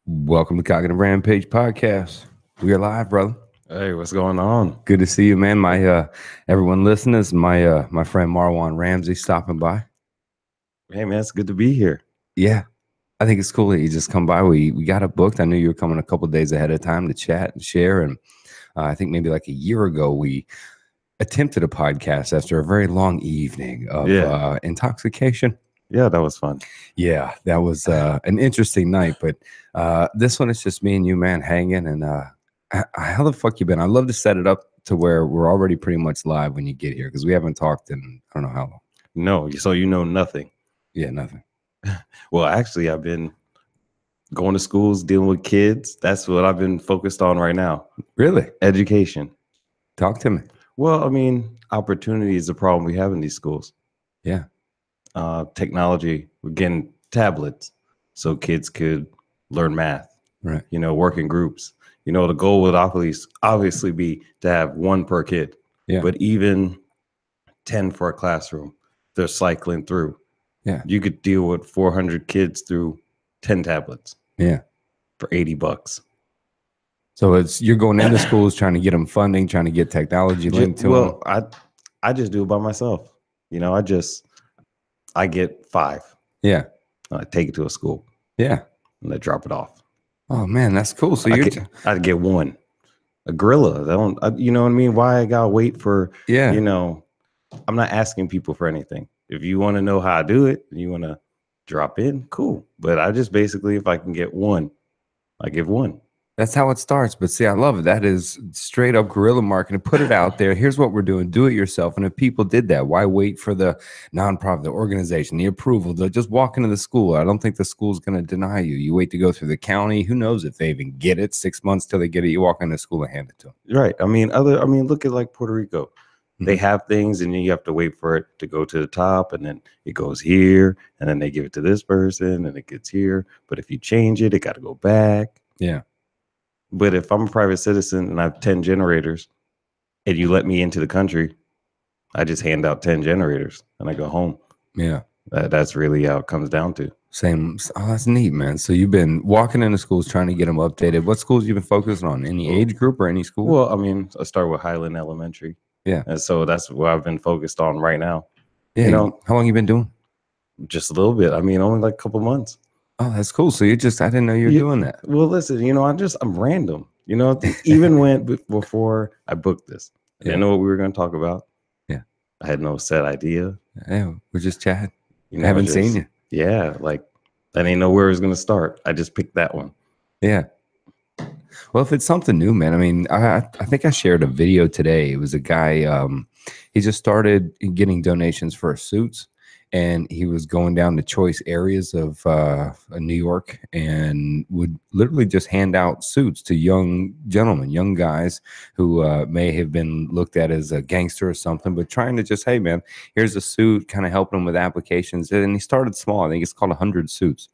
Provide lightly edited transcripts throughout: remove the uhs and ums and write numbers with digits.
Welcome to Cognitive Rampage podcast. We are live, brother. Hey, what's going on? Good to see you, man. My everyone listeners, my friend Marwan Ramsay stopping by. Hey, man, it's good to be here. Yeah, I think it's cool that you just come by. We got it booked. I knew you were coming a couple of days ahead of time to chat and share. And I think maybe like a year ago we attempted a podcast after a very long evening of intoxication. Yeah, that was fun. Yeah, that was an interesting night. But this one is just me and you, man, hanging. And how the fuck you been? I'd love to set it up to where we're already pretty much live when you get here because we haven't talked in I don't know how long. No, so you know nothing. Yeah, nothing. Well, actually, I've been going to schools, dealing with kids. That's what I've been focused on right now. Really? Education. Talk to me. Well, I mean, opportunity is the problem we have in these schools. Yeah. Technology, we're getting tablets so kids could learn math, right? Work in groups. The goal would obviously be to have one per kid, but even 10 for a classroom, they're cycling through. Yeah. You could deal with 400 kids through 10 tablets. Yeah. For $80. So you're going into schools trying to get them funding, trying to get technology linked to them. Well, I just do it by myself. I get 5. Yeah. I take it to a school. Yeah. And I drop it off. Oh man, that's cool. So I'd get one. A gorilla. You know what I mean? Why I gotta wait for? Yeah. I'm not asking people for anything. If you want to know how I do it, and you want to drop in, cool. But I just basically, if I can get one, I give one. That's how it starts. But see, I love it. That is straight up guerrilla marketing. Put it out there. Here's what we're doing. Do it yourself. And if people did that, why wait for the nonprofit, the organization, the approval? They'll just walk into the school. I don't think the school's going to deny you. You wait to go through the county. Who knows if they even get it? 6 months till they get it. You walk into school and hand it to them. Right. I mean, look at like Puerto Rico. Mm-hmm. They have things and then you have to wait for it to go to the top and then it goes here and then they give it to this person and it gets here. But if you change it, it got to go back. Yeah. But if I'm a private citizen and I have 10 generators and you let me into the country, I just hand out 10 generators and I go home. Yeah. That's really how it comes down to. Same. Oh, that's neat, man. So you've been walking into schools trying to get them updated. What schools you been focusing on? Any age group or any school? Well, I mean, I start with Highland Elementary. Yeah. And so that's what I've been focused on right now. Yeah. How long you been doing? Just a little bit. I mean, only like a couple months. Oh, that's cool. So I didn't know you were doing that. Well, listen, I'm random. Even before I booked this, I didn't know what we were going to talk about. Yeah. I had no set idea. Yeah, we're just chatting. I haven't seen you. Yeah. Like I didn't know where it was going to start. I just picked that one. Yeah. Well, if it's something new, man, I mean, I think I shared a video today. It was a guy, he just started getting donations for suits. And he was going down to choice areas of New York and would literally just hand out suits to young gentlemen, young guys who may have been looked at as a gangster or something, but trying to just, hey, man, here's a suit, kind of helping them with applications. And he started small. I think it's called 100 suits.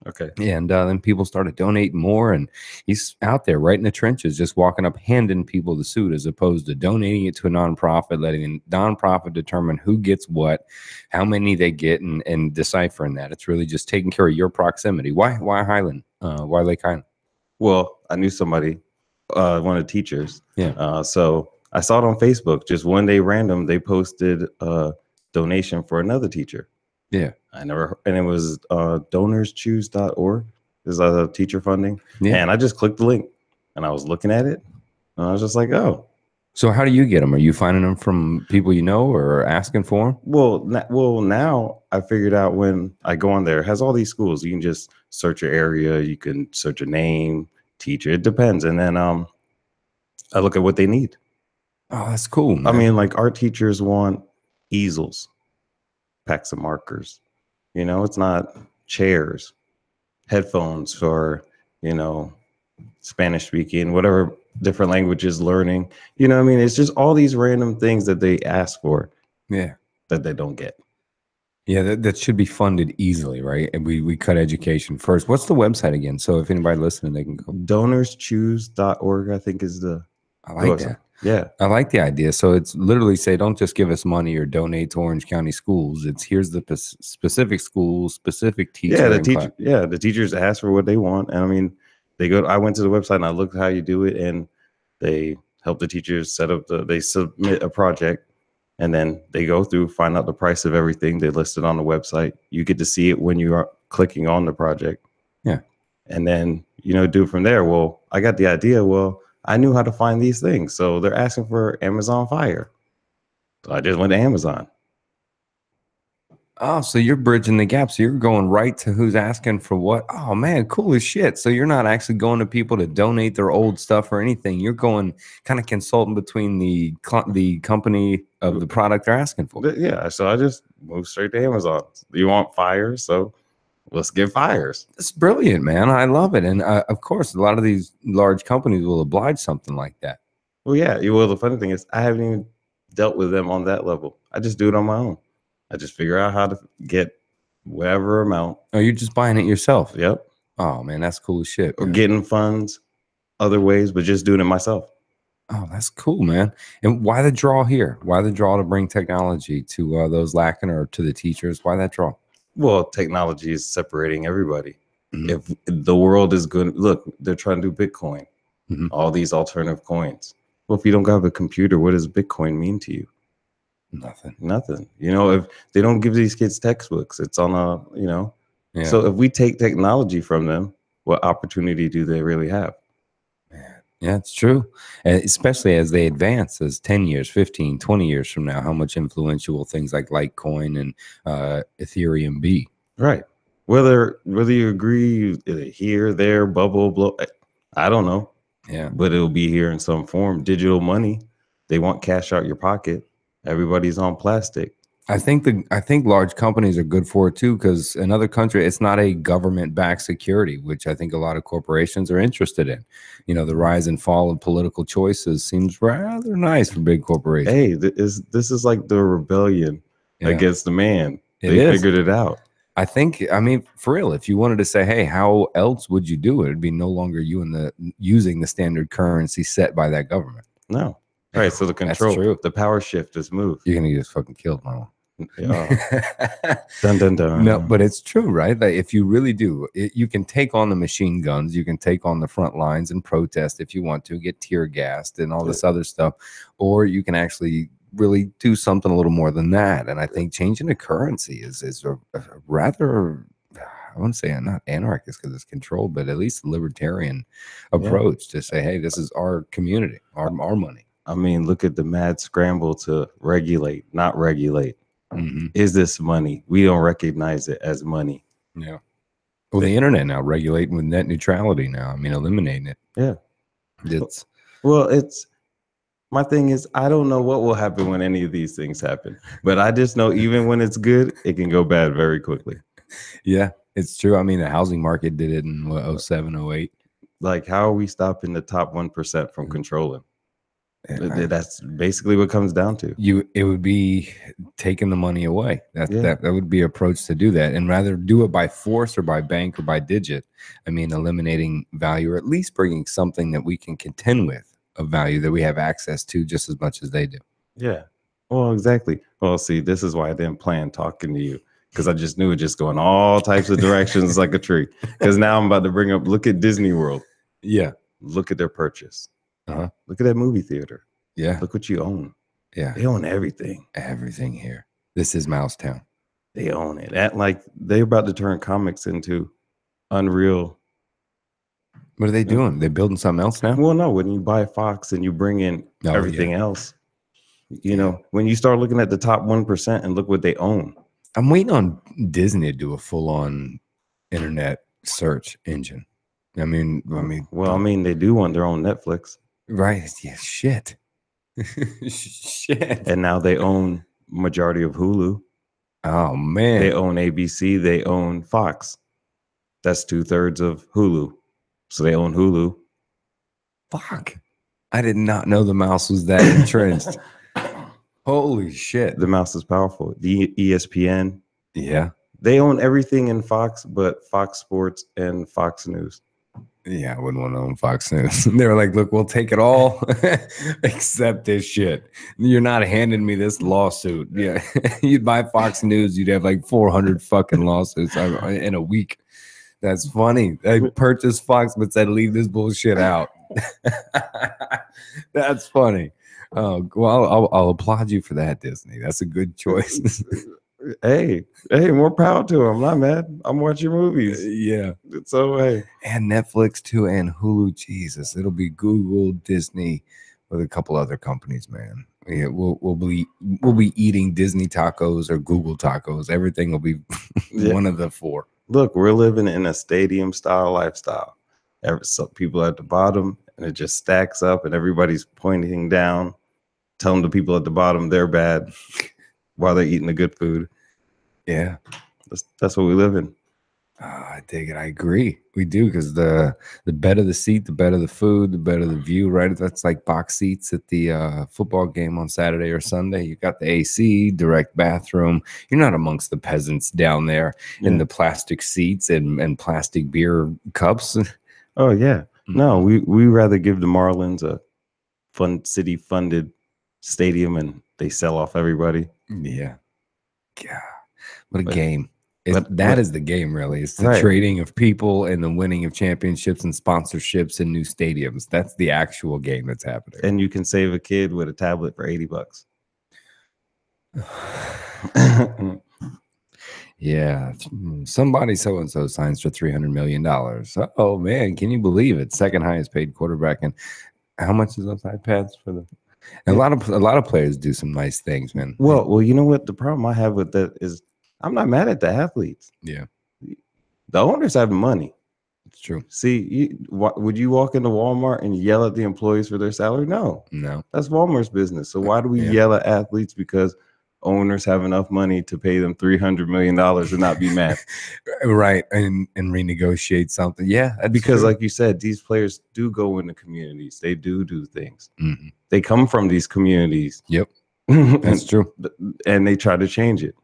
Okay. And then people started donating more, and he's out there right in the trenches, just walking up, handing people the suit, as opposed to donating it to a nonprofit, letting a nonprofit determine who gets what, how many they get, and deciphering that. It's really just taking care of your proximity. Why Highland? Why Lake Highland? Well, I knew somebody, one of the teachers. Yeah. So I saw it on Facebook. Just one day random, they posted a donation for another teacher. Yeah. And it was donorschoose.org is teacher funding. Yeah. And I just clicked the link and I was looking at it and I was just like, oh. So how do you get them? Are you finding them from people you know or asking for them? Well, now I figured out when I go on there, it has all these schools. You can just search your area. You can search a name, teacher. It depends. And then I look at what they need. Oh, that's cool, man. I mean, like art teachers want easels, packs of markers. It's not chairs, headphones for, Spanish speaking, whatever different languages learning. I mean? It's just all these random things that they ask for. Yeah. That they don't get. Yeah, that should be funded easily, right? And we cut education first. What's the website again? So if anybody listening, they can go. Donorschoose.org, I think is the. I like that. Yeah. I like the idea. So it's literally say, don't just give us money or donate to Orange County schools. It's here's the specific schools, specific teacher. Yeah, the teachers ask for what they want. And I mean, I went to the website and I looked how you do it, and they help the teachers set up they submit a project, and then they go through, find out the price of everything. They list it on the website. You get to see it when you are clicking on the project. Yeah. And then, do it from there. Well, I got the idea. Well, I knew how to find these things. So they're asking for Amazon Fire. So I just went to Amazon. Oh, so you're bridging the gap. So you're going right to who's asking for what? Oh man, cool as shit. So you're not actually going to people to donate their old stuff or anything. You're going kind of consulting between the company of the product they're asking for. Yeah. So I just moved straight to Amazon. You want fires? So let's get fires. It's brilliant, man. I love it. And of course, a lot of these large companies will oblige something like that. Well, yeah. Well, the funny thing is I haven't even dealt with them on that level. I just do it on my own. I just figure out how to get whatever amount. Oh, you're just buying it yourself? Yep. Oh, man, that's cool as shit. Or getting funds other ways, but just doing it myself. Oh, that's cool, man. And why the draw here? Why the draw to bring technology to those lacking or to the teachers? Why that draw? Well, technology is separating everybody. If the world is good, look, they're trying to do Bitcoin, all these alternative coins. Well, if you don't have a computer, what does Bitcoin mean to you? Nothing. If they don't give these kids textbooks, it's on a, So if we take technology from them, what opportunity do they really have? Yeah, it's true. Especially as they advance, as 10 years, 15, 20 years from now, how much influential will things like Litecoin and Ethereum be? Right. Whether you agree here, there, bubble, blow, I don't know. Yeah. But it'll be here in some form. Digital money. They want cash out your pocket. Everybody's on plastic. I think large companies are good for it too, because in other countries, it's not a government-backed security, which I think a lot of corporations are interested in. The rise and fall of political choices seems rather nice for big corporations. Hey, this is like the rebellion against the man. They figured it out. I mean, for real, if you wanted to say, hey, how else would you do it? It'd be no longer using the standard currency set by that government. No. All right, so the control, the power shift is moved. You're gonna get fucking killed, Marwan. Dun, dun, dun. No, but it's true, right? Like if you really do, you can take on the machine guns, you can take on the front lines and protest if you want to, get tear gassed and all this other stuff, or you can actually really do something a little more than that. And I think changing the currency is a rather, I wouldn't say not anarchist because it's controlled, but at least a libertarian approach to say, hey, this is our community, our money. I mean, look at the mad scramble to regulate, not regulate. Is this money? We don't recognize it as money. Yeah. Well, the internet now regulating with net neutrality now. I mean, eliminating it. Yeah. It's my thing is, I don't know what will happen when any of these things happen, but I just know even when it's good, it can go bad very quickly. Yeah, it's true. I mean, the housing market did it in 07, 08. Like, how are we stopping the top 1% from controlling? That's basically what it comes down to. It would be taking the money away. That would be an approach to do that, and rather do it by force or by bank or by digit. I mean, eliminating value, or at least bringing something that we can contend with of value that we have access to just as much as they do. Yeah. Well, exactly. Well, see, this is why I didn't plan talking to you, because I just knew it just going all types of directions like a tree. Because now I'm about to bring up, look at Disney World. Yeah. Look at their purchase. Look at that movie theater. Yeah. Look what you own. Yeah. They own everything. Everything here. This is Mousetown. They own it. They're about to turn comics into Unreal. What are they doing? They're building something else now? Well, no. When you buy Fox and you bring in everything else, when you start looking at the top 1% and look what they own. I'm waiting on Disney to do a full-on internet search engine. I mean, they do want their own Netflix. Right. Yeah. Shit. Shit. And now they own majority of Hulu. Oh, man. They own ABC. They own Fox. That's 2/3 of Hulu. So they own Hulu. Fuck. I did not know the mouse was that entrenched. Holy shit. The mouse is powerful. The ESPN. Yeah. They own everything in Fox but Fox Sports and Fox News. Yeah, I wouldn't want to own Fox News. They were like, look, we'll take it all except this shit. You're not handing me this lawsuit. Yeah. You'd buy Fox News, you'd have like 400 fucking lawsuits in a week. That's funny. I purchased Fox, but said leave this bullshit out. That's funny. Oh, well, I'll applaud you for that, Disney. That's a good choice. Hey, more power to him. I'm not mad. I'm watching movies. Yeah. So hey, And Netflix too, and Hulu. Jesus, it'll be Google, Disney, with a couple other companies, man. Yeah, we'll be eating Disney tacos or Google tacos. Everything will be one of the four. Look, we're living in a stadium style lifestyle. So people at the bottom, and it just stacks up, and everybody's pointing down, telling the people at the bottom they're bad while they're eating the good food. Yeah, that's what we live in. I dig it. I agree. We do, because the better the seat, the better the food, the better the view, right? That's like box seats at the football game on Saturday or Sunday. You got the AC, direct bathroom. You're not amongst the peasants down there in the plastic seats and plastic beer cups. Oh, yeah. No, we rather give the Marlins a city funded stadium and they sell off everybody. Yeah. God, what a game. That is the game, really. It's the right. trading of people and the winning of championships and sponsorships and new stadiums. That's the actual game that's happening. And you can save a kid with a tablet for $80. Yeah. Somebody so-and-so signs for $300 million. Oh, man. Can you believe it? Second highest paid quarterback. And how much is those iPads for the... A lot of players do some nice things, man. Well, you know what? The problem I have with that is I'm not mad at the athletes. Yeah. The owners have money. It's true. See, would you walk into Walmart and yell at the employees for their salary? No. That's Walmart's business. So why do we yell at athletes because owners have enough money to pay them $300 million and not be mad? Right. And renegotiate something. Yeah. Because like you said, these players do go into communities. They do things. They come from these communities. Yep. That's true. And they try to change it.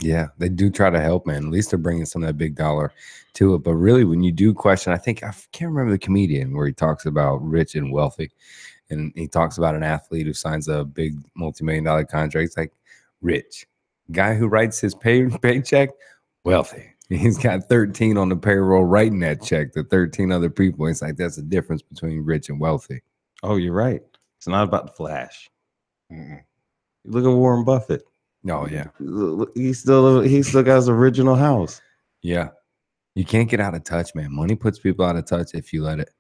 Yeah, they do try to help, man. At least they're bringing some of that big dollar to it. But really, when you do question, I can't remember the comedian where he talks about rich and wealthy. And he talks about an athlete who signs a big multi-million-dollar contract. It's like, rich. Guy who writes his paycheck, wealthy. He's got 13 on the payroll writing that check to 13 other people. It's like, that's the difference between rich and wealthy. Oh, you're right. It's not about the flash. Look at Warren Buffett. Oh, yeah. He still got his original house. Yeah. You can't get out of touch, man. Money puts people out of touch if you let it.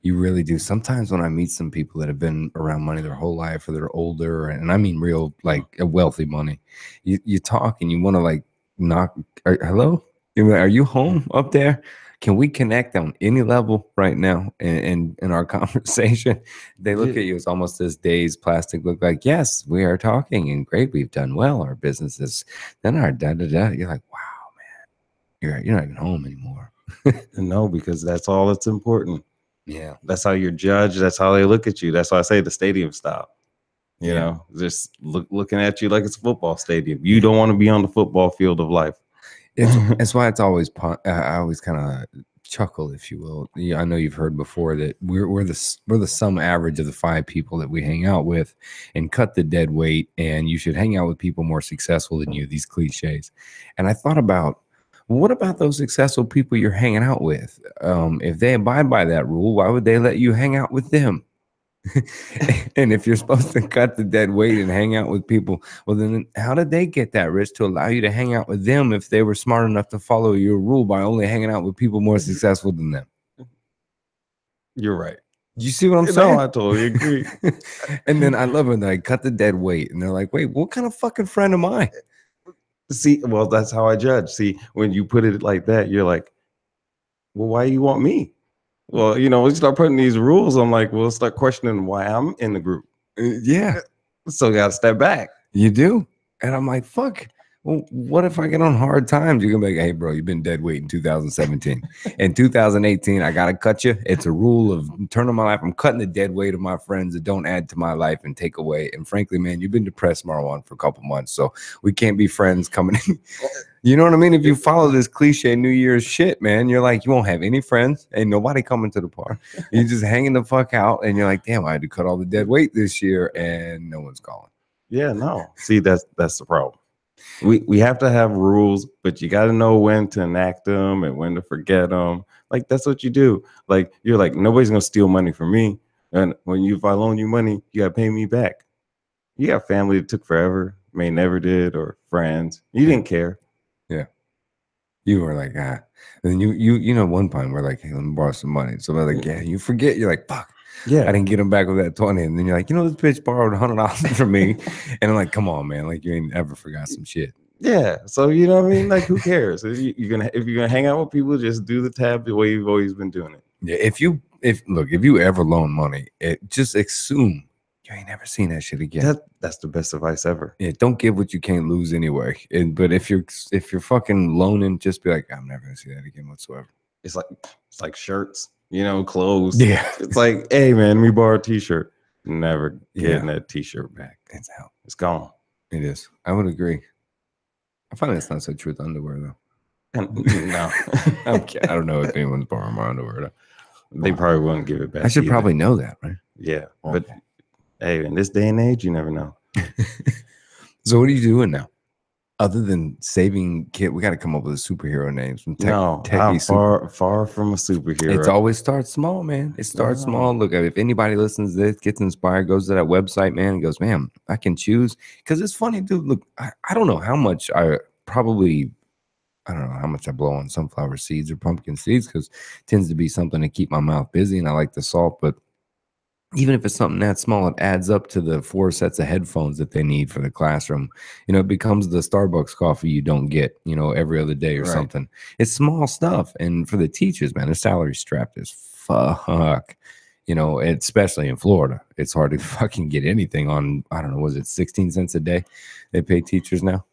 You really do. Sometimes when I meet some people that have been around money their whole life, or they're older, and I mean real, like, wealthy money, you talk and you want to like knock, hello? Are you home up there? Can we connect on any level right now in our conversation? They look at you as almost this dazed plastic look, like, yes, we are talking and great. We've done well. Our business is then our da-da-da. You're like, wow, man, you're not even home anymore. No, because that's all that's important. Yeah. That's how you're judged. That's how they look at you. That's why I say the stadium style. You know, just looking at you like it's a football stadium. You don't want to be on the football field of life. That's why it's always I always kind of chuckle, if you will. I know you've heard before that we're the sum average of the 5 people that we hang out with, and cut the dead weight. And you should hang out with people more successful than you. These cliches. And I thought about, what about those successful people you're hanging out with? If they abide by that rule, why would they let you hang out with them? And if you're supposed to cut the dead weight and hang out with people, well, then how did they get that rich to allow you to hang out with them if they were smart enough to follow your rule by only hanging out with people more successful than them? You're right. You see what I'm saying? No, I totally agree. And then I love when they cut the dead weight and they're like, wait, what kind of fucking friend am I? See, well, that's how I judge. See, when you put it like that, you're like, well, why do you want me? Well, you know, we start putting these rules. I'm like, well, start questioning why I'm in the group. Yeah. So got to step back. You do. And I'm like, fuck. Well, what if I get on hard times? You're going to be like, hey, bro, you've been dead weight in 2017. In 2018, I got to cut you. It's a rule of turning my life. I'm cutting the dead weight of my friends that don't add to my life and take away. And frankly, man, you've been depressed, Marwan, for a couple months. So we can't be friends coming in. You know what I mean? If you follow this cliche New Year's shit, man, you're like, you won't have any friends. Ain't nobody coming to the party. You're just hanging the fuck out. And you're like, damn, I had to cut all the dead weight this year and no one's calling. Yeah, no. See, that's the problem. We have to have rules, but you got to know when to enact them and when to forget them. Like that's what you do. Like you're like nobody's gonna steal money from me, and if I loan you money, you gotta pay me back. You got family that took forever, may never did, or friends. You didn't care. Yeah. You were like, ah. And then you know, one point we're like, hey, let me borrow some money. So they're like, yeah, you forget. You're like, fuck. Yeah. I didn't get him back with that 20. And then you're like, you know, this bitch borrowed $100 from me. And I'm like, come on, man. Like, you ain't ever forgot some shit. Yeah. So you know what I mean? Like, who cares? If you're gonna hang out with people, just do the tab the way you've always been doing it. Yeah. If you ever loan money, just assume you ain't never seen that shit again. That's the best advice ever. Yeah, don't give what you can't lose anyway. But if you're fucking loaning, just be like, I'm never gonna see that again whatsoever. It's like shirts, you know, clothes. Yeah. It's like, hey man, we borrowed a t-shirt. Never getting that t-shirt back. It's out. It's gone. It is. I would agree. I find that's not so true with underwear though. No. Okay. I don't know if anyone's borrowing my underwear though. They probably wouldn't give it back. I should probably know that, right? Yeah. Okay. But hey, in this day and age, you never know. So what are you doing now? Other than saving kid, we got to come up with a superhero name. Some I'm far from a superhero. It always starts small, man. It starts small. Look, if anybody listens to this, gets inspired, goes to that website, man, and goes, man, I can choose. Because it's funny, dude. Look, I don't know how much I don't know how much I blow on sunflower seeds or pumpkin seeds because it tends to be something to keep my mouth busy, and I like the salt, but even if it's something that small, it adds up to the 4 sets of headphones that they need for the classroom. You know, it becomes the Starbucks coffee you don't get, you know, every other day or something. It's small stuff. And for the teachers, man, their salary strapped as fuck. You know, especially in Florida. It's hard to fucking get anything on, I don't know, was it 16 cents a day they pay teachers now?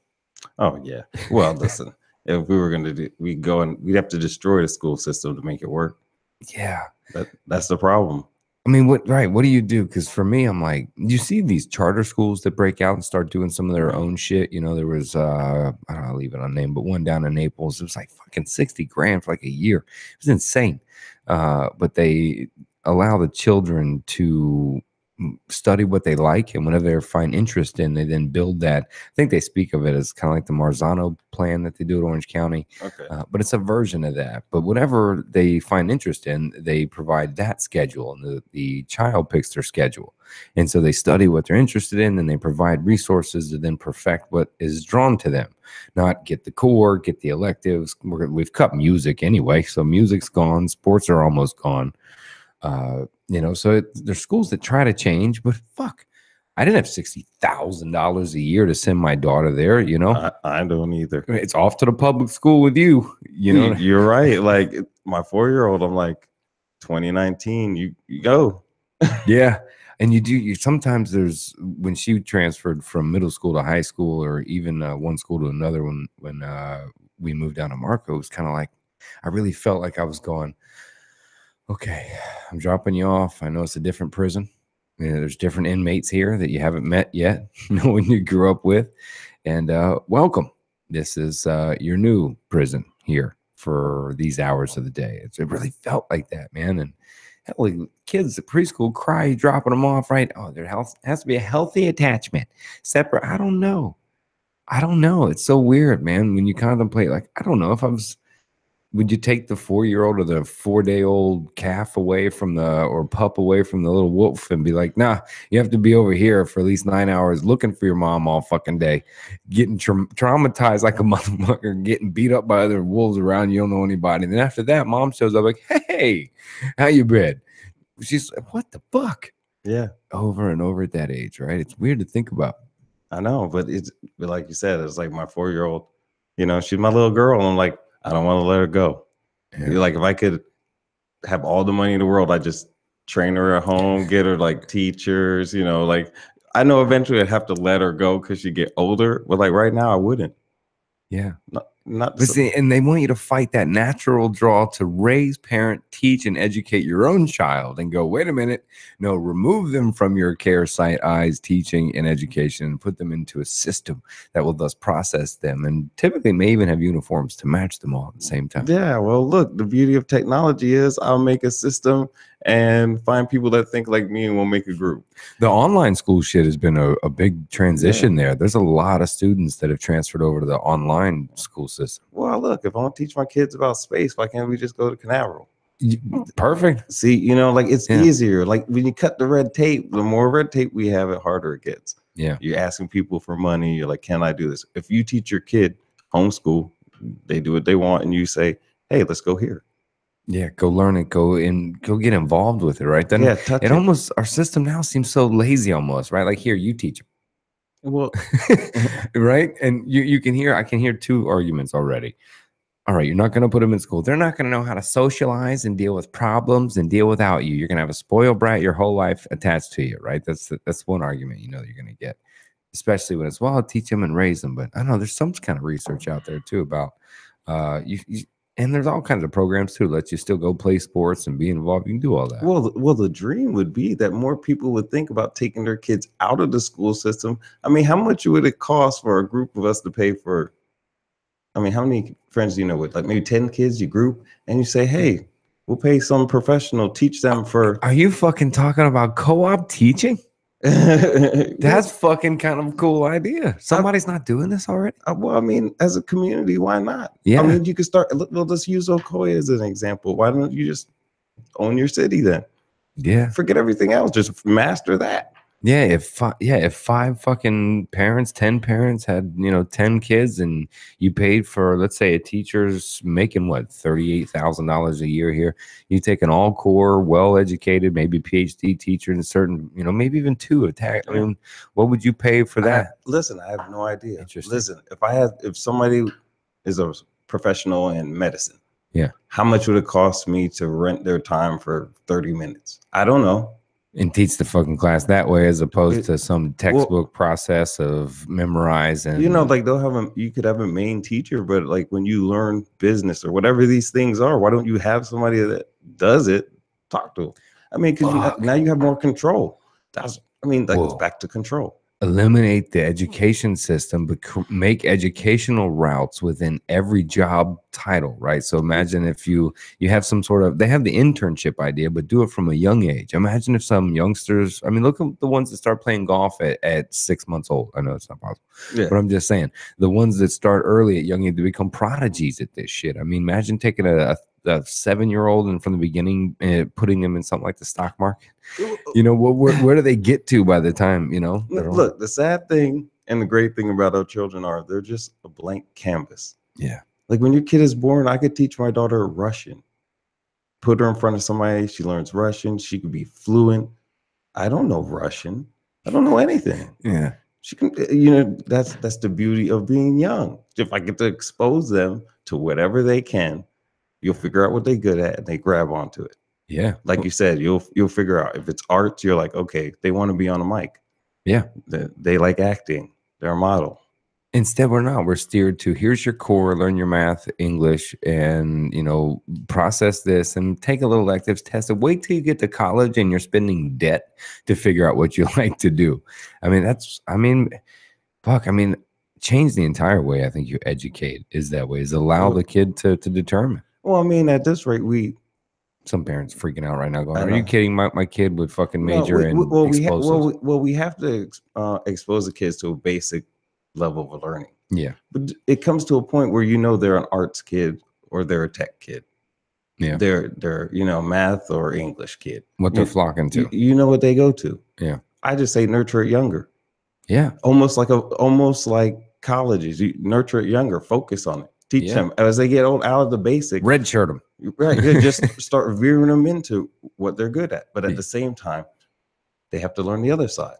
Oh, yeah. Well, listen, if we were going to do, we'd have to destroy the school system to make it work. Yeah. That's the problem. I mean, what do you do? Because for me, I'm like, you see these charter schools that break out and start doing some of their own shit. You know, there was, I don't know, I'll leave it unnamed, but one down in Naples, it was like fucking 60 grand for like a year. It was insane. But they allow the children to study what they like, and whenever they find interest in, they then build that. I think they speak of it as kind of like the Marzano plan that they do at Orange County. Okay. But it's a version of that. But whatever they find interest in, they provide that schedule, and the child picks their schedule. And so they study what they're interested in, and they provide resources to then perfect what is drawn to them. Not get the core, get the electives. We've cut music anyway, so music's gone. Sports are almost gone. You know, so there's schools that try to change, but fuck, I didn't have $60,000 a year to send my daughter there. You know, I don't either. It's off to the public school with you. You know, you're right. Like my 4-year-old, I'm like, 2019, you go. Yeah. And you sometimes there's when she transferred from middle school to high school, or even one school to another, when we moved down to Marco, it was kind of like I really felt like I was going, okay, I'm dropping you off. I know it's a different prison. You know, there's different inmates here that you haven't met yet, no one you grew up with. And welcome. This is your new prison here for these hours of the day. It really felt like that, man. And hell, kids at preschool cry dropping them off, right? Oh, there has to be a healthy attachment. Separate. I don't know. It's so weird, man. When you contemplate, like, I don't know if would you take the 4-year-old or the 4-day-old calf away from or pup away from the little wolf and be like, nah, you have to be over here for at least 9 hours looking for your mom all fucking day, getting traumatized like a motherfucker, getting beat up by other wolves around you don't know anybody. And then after that, mom shows up like, hey, how you been? She's like, what the fuck? Yeah. Over and over at that age, right? It's weird to think about. I know, but like you said, it's like my 4-year-old, you know, she's my little girl. And I'm like, I don't want to let her go. Yeah. Like if I could have all the money in the world, I just train her at home, get her like teachers, you know, like I know eventually I'd have to let her go because she get older, but like right now I wouldn't. Yeah. Not but see, and they want you to fight that natural draw to raise, parent, teach, and educate your own child and go, wait a minute, no, remove them from your care, sight, eyes, teaching, and education, and put them into a system that will thus process them, and typically may even have uniforms to match them all at the same time. Yeah, well, look, the beauty of technology is I'll make a system and find people that think like me and we'll make a group. The online school shit has been a big transition there. There's a lot of students that have transferred over to the online school system. Well, look, if I want to teach my kids about space, why can't we just go to Canaveral? Perfect. See, like it's easier. Like when you cut the red tape, the more red tape we have, the harder it gets. Yeah. You're asking people for money. You're like, can I do this? If you teach your kid homeschool, they do what they want, and you say, hey, let's go here. Yeah, go learn it, go get involved with it, right? Then touch it almost, our system now seems so lazy almost, right? Like, here, you teach them. Well, right? And I can hear two arguments already. All right, you're not going to put them in school. They're not going to know how to socialize and deal with problems and deal without you. You're going to have a spoiled brat your whole life attached to you, right? That's one argument you're going to get, especially when it's, well, I'll teach them and raise them. But I don't know, there's some kind of research out there too about and there's all kinds of programs too, let you still go play sports and be involved. You can do all that. Well, the dream would be that more people would think about taking their kids out of the school system. I mean, how much would it cost for a group of us to pay for? I mean, how many friends do you know with like maybe 10 kids you group and you say, hey, we'll pay some professional, teach them for. Are you fucking talking about co-op teaching? That's fucking kind of a cool idea. Somebody's not doing this already. Well, I mean, as a community, why not? Yeah. I mean, you could start. Let's use Ocoee as an example. Why don't you just own your city then? Yeah. Forget everything else. Just master that. Yeah, if 5 fucking parents, 10 parents had 10 kids, and you paid for, let's say, a teacher's making what, $38,000 a year here. You take an all core, well educated, maybe PhD teacher in certain, maybe even 2 attack. I mean, what would you pay for that? Listen, I have no idea. Interesting. Listen, if somebody is a professional in medicine, yeah, how much would it cost me to rent their time for 30 minutes? I don't know. And teach the fucking class that way, as opposed to some textbook process of memorize. And like you could have a main teacher, but like when you learn business or whatever these things are, why don't you have somebody that does it talk to them? I mean, because now you have more control. It's back to control. Eliminate the education system, but make educational routes within every job title, right? So imagine if you have some sort of, they have the internship idea, but do it from a young age. Imagine if some youngsters, I mean, look at the ones that start playing golf at 6 months old. I know it's not possible, but I'm just saying, the ones that start early at young age to become prodigies at this shit. I mean, imagine taking a 7-year-old and from the beginning putting them in something like the stock market. Where do they get to by the time Look, the sad thing and the great thing about our children are they're just a blank canvas. Yeah, like when your kid is born, I could teach my daughter Russian, put her in front of somebody, she learns Russian, she could be fluent. I don't know Russian, I don't know anything. Yeah, she can, that's the beauty of being young. If I get to expose them to whatever they can, you'll figure out what they're good at and they grab onto it. Yeah. Like you said, you'll figure out if it's arts, you're like, okay, they want to be on a mic. Yeah. They like acting. They're a model. Instead, we're steered to, here's your core, learn your math, English, and, process this and take a little electives, test it. Wait till you get to college and you're spending debt to figure out what you like to do. I mean, change the entire way I think you educate is that way, is allow the kid to determine. Well, I mean, at this rate, some parents freaking out right now going, are you kidding? My kid would fucking major in explosives. We have to expose the kids to a basic level of learning. Yeah. But it comes to a point where they're an arts kid or they're a tech kid. Yeah. They're math or English kid. What they're flocking to. You know what they go to. Yeah. I just say nurture it younger. Yeah. Almost like colleges. You nurture it younger, focus on it. Teach them as they get out of the basics. Red shirt them. Right. Just start veering them into what they're good at. But at the same time, they have to learn the other side.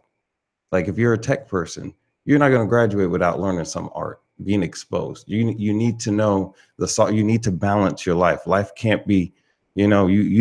Like if you're a tech person, you're not going to graduate without learning some art, being exposed. You need to know you need to balance your life. Life can't be, you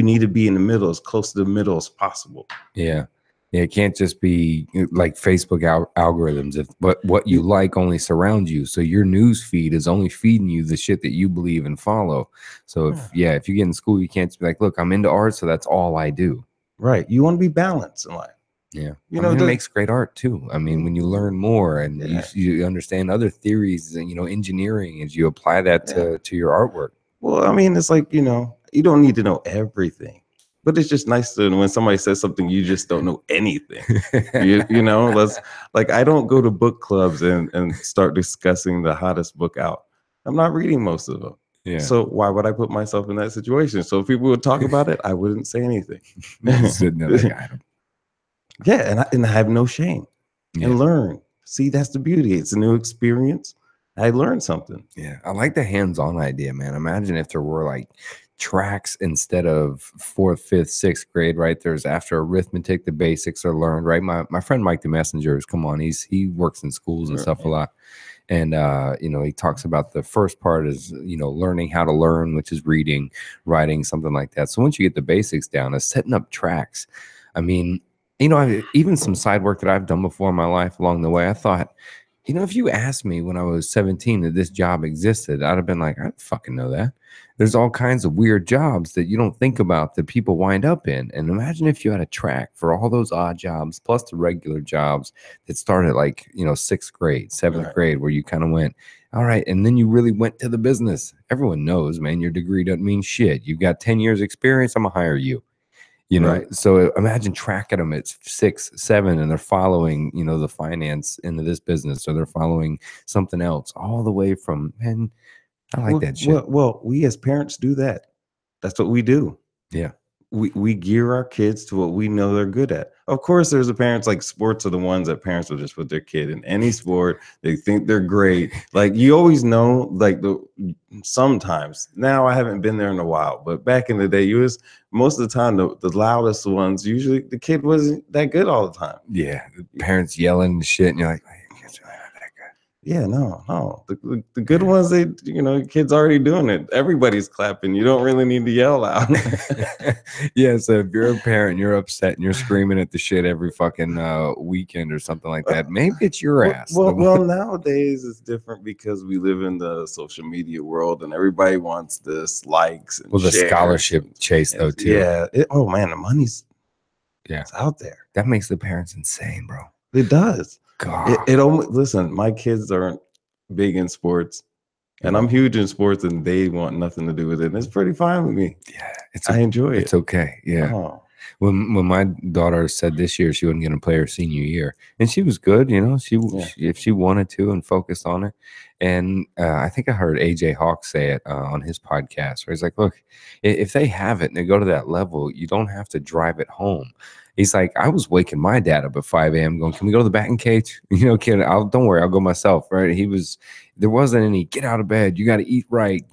need to be in the middle, as close to the middle as possible. Yeah. Yeah, it can't just be like Facebook algorithms. But what you like only surrounds you. So your news feed is only feeding you the shit that you believe and follow. So if you get in school, you can't just be like, look, I'm into art, so that's all I do. Right. You want to be balanced in life. Yeah. It makes great art too. I mean, when you learn more and you understand other theories and, engineering, as you apply that to your artwork. Well, I mean, it's like, you don't need to know everything. but it's just nice to when somebody says something you just don't know anything. You know, let's like I don't go to book clubs and start discussing the hottest book out. I'm not reading most of them. Yeah. So why would I put myself in that situation? So if people would talk about it, I wouldn't say anything. Just sitting there like, I don't. Yeah, and I have no shame Yeah. and learn. See, that's the beauty. It's a new experience. I learned something. Yeah. I like the hands-on idea, man. Imagine if there were like tracks instead of fourth, fifth, sixth grade, right? There's after arithmetic, the basics are learned, right? My friend Mike the Messenger is come on, he works in schools and stuff a lot. And you know, he talks about the first part is, you know, learning how to learn, which is reading, writing, something like that. So once you get the basics down, is setting up tracks. I mean, you know, even some side work that I've done before in my life along the way, I thought, you know, if you asked me when I was 17 that this job existed, I'd have been like, I don't fucking know that. There's all kinds of weird jobs that you don't think about that people wind up in. And imagine if you had a track for all those odd jobs plus the regular jobs that started like, you know, sixth grade, seventh grade, where you kind of went, all right. And then you really went to the business. Everyone knows, man, your degree doesn't mean shit. You've got 10 years experience. I'm going to hire you. You know, so imagine tracking them at 6, 7, and they're following, you know, the finance into this business, or they're following something else all the way from, man, I like that shit. Well, we as parents do that. That's what we do. Yeah. We gear our kids to what we know they're good at. Of course, there's the parents, like sports are the ones that parents will just put their kid in any sport. They think they're great. Like you always know, like sometimes now I haven't been there in a while, but back in the day, you was most of the time the loudest ones. Usually the kid wasn't that good all the time. Yeah, the parents yelling and shit, and you're like, yeah, no. The good ones, they, you know, kids already doing it. Everybody's clapping. You don't really need to yell out. Yeah, so if you're a parent, you're upset and you're screaming at the shit every fucking weekend or something like that, maybe it's your ass. Well, nowadays it's different because we live in the social media world and everybody wants this likes and the scholarship chase though too. Yeah. Oh man, the money's it's out there. That makes the parents insane, bro. It does. God. It only listen, my kids aren't big in sports, and I'm huge in sports, and they want nothing to do with it. And it's pretty fine with me. Yeah, I enjoy it. It's okay. Yeah. Oh. When my daughter said this year she wasn't going to play her senior year, and she was good, you know, she if she wanted to and focused on it. And I think I heard AJ Hawk say it on his podcast, where he's like, look, if they have it and they go to that level, you don't have to drive it home. He's like, I was waking my dad up at 5 a.m. going, can we go to the batting cage? You know, kid, don't worry, I'll go myself. Right. There wasn't any get out of bed. You got to eat right,